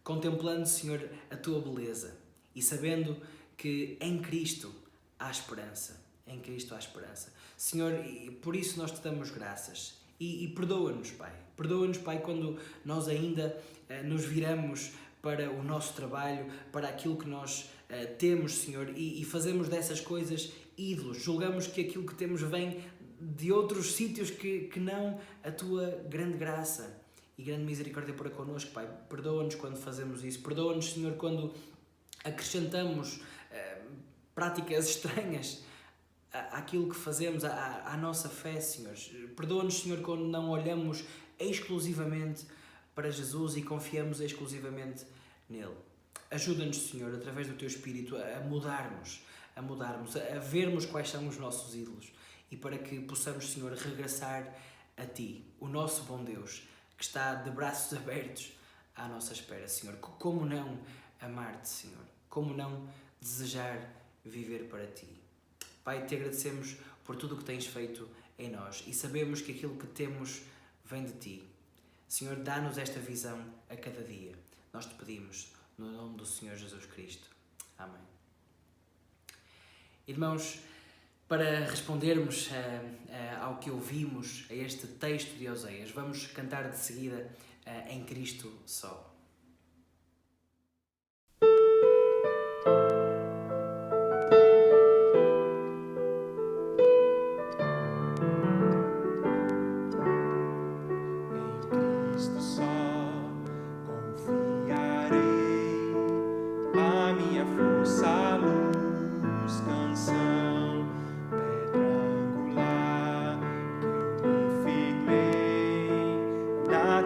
contemplando, Senhor, a Tua beleza e sabendo que em Cristo há esperança. Em Cristo há esperança. Senhor, e por isso nós te damos graças E perdoa-nos, Pai. Perdoa-nos, Pai, quando nós ainda nos viramos para o nosso trabalho, para aquilo que nós temos, Senhor, e fazemos dessas coisas ídolos. Julgamos que aquilo que temos vem de outros sítios que não a Tua grande graça e grande misericórdia para connosco, Pai. Perdoa-nos quando fazemos isso. Perdoa-nos, Senhor, quando acrescentamos práticas estranhas àquilo que fazemos, à nossa fé, Senhor. Perdoa-nos, Senhor, quando não olhamos exclusivamente para Jesus e confiamos exclusivamente nele. Ajuda-nos, Senhor, através do Teu Espírito, a mudarmos, a vermos quais são os nossos ídolos e para que possamos, Senhor, regressar a Ti, o nosso bom Deus, que está de braços abertos à nossa espera, Senhor. Como não amar-te, Senhor? Como não desejar viver para Ti? Pai, Te agradecemos por tudo o que Tens feito em nós e sabemos que aquilo que temos vem de Ti. Senhor, dá-nos esta visão a cada dia. Nós Te pedimos, no nome do Senhor Jesus Cristo. Amém. Irmãos, para respondermos ao que ouvimos, a este texto de Oseias, vamos cantar de seguida Em Cristo Só.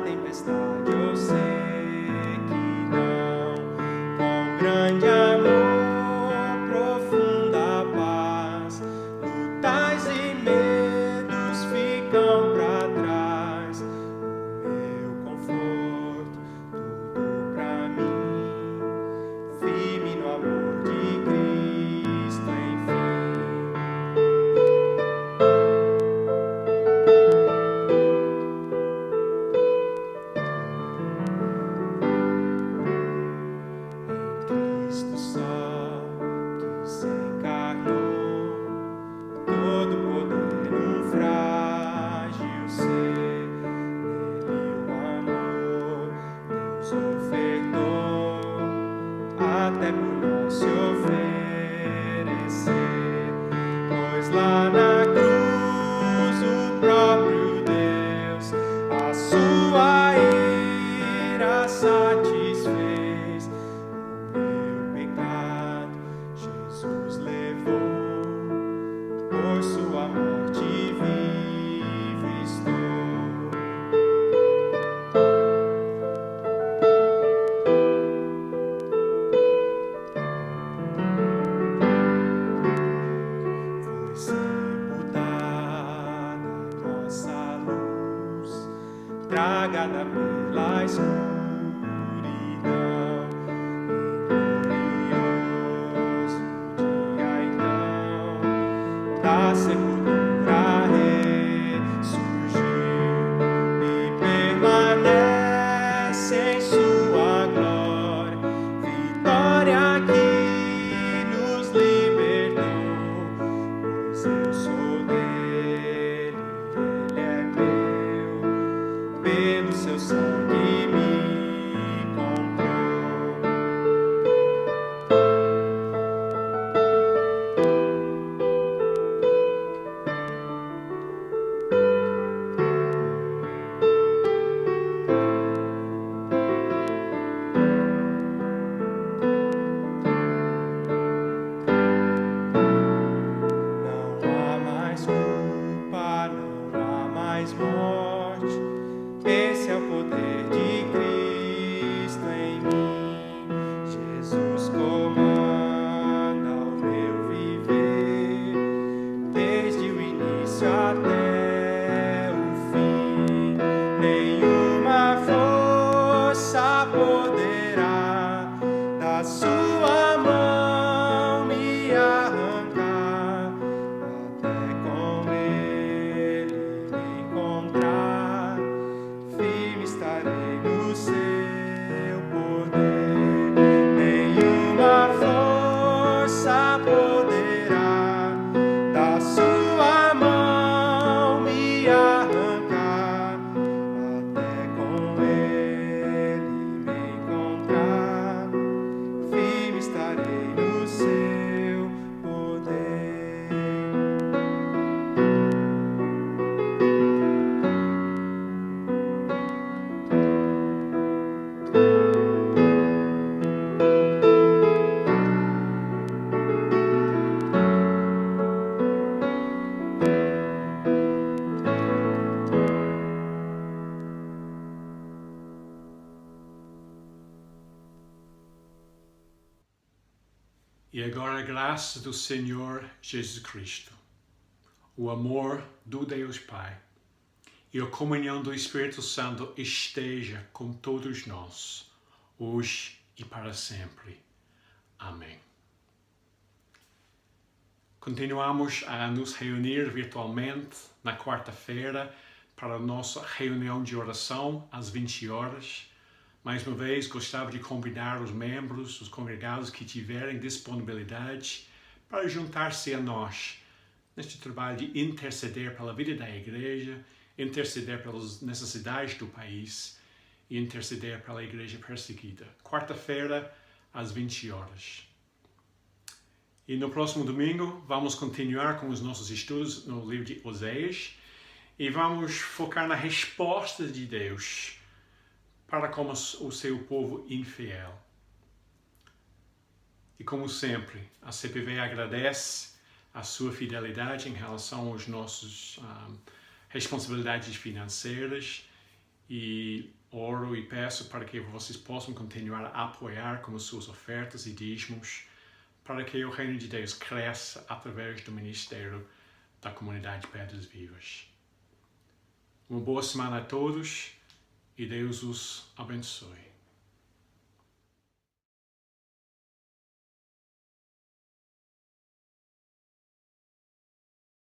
Tempestade, eu sei que não, com grande amor, profunda paz, lutas e medos ficam pra trás. O meu conforto, tudo pra mim, firme no amor de Cristo, enfim. Até por não se oferecer, pois lá na cruz o próprio Deus a sua ira satisfez. O meu pecado Jesus levou, por sua morte vivo estou. Tragada pela escuridão, em glorioso dia então, da sepultura ressurgiu e permanece em sua glória, vitória que nos libertou, pois eu sou dele, ele é meu, pelo seu sangue me comprou. Não há mais culpa, não há mais morte. Esse é o poder de Cristo em mim. Jesus comanda o meu viver, desde o início até o fim. Nenhuma força poderá da sua mão me arrancar, até com ele me encontrar. Firme estarei no seu poder, nenhuma força poderá da sua mão me arrancar. E agora a graça do Senhor Jesus Cristo, o amor do Deus Pai e a comunhão do Espírito Santo esteja com todos nós, hoje e para sempre. Amém. Continuamos a nos reunir virtualmente na quarta-feira para a nossa reunião de oração às 20 horas. Mais uma vez, gostava de convidar os membros, os congregados que tiverem disponibilidade para juntar-se a nós neste trabalho de interceder pela vida da igreja, interceder pelas necessidades do país e interceder pela igreja perseguida. Quarta-feira, às 20 horas. E no próximo domingo, vamos continuar com os nossos estudos no livro de Oséias e vamos focar na resposta de Deus para com o seu povo infiel. E como sempre, a CPV agradece a sua fidelidade em relação às nossas responsabilidades financeiras e oro e peço para que vocês possam continuar a apoiar com as suas ofertas e dízimos para que o reino de Deus cresça através do ministério da comunidade Pedras Vivas. Uma boa semana a todos e Deus os abençoe.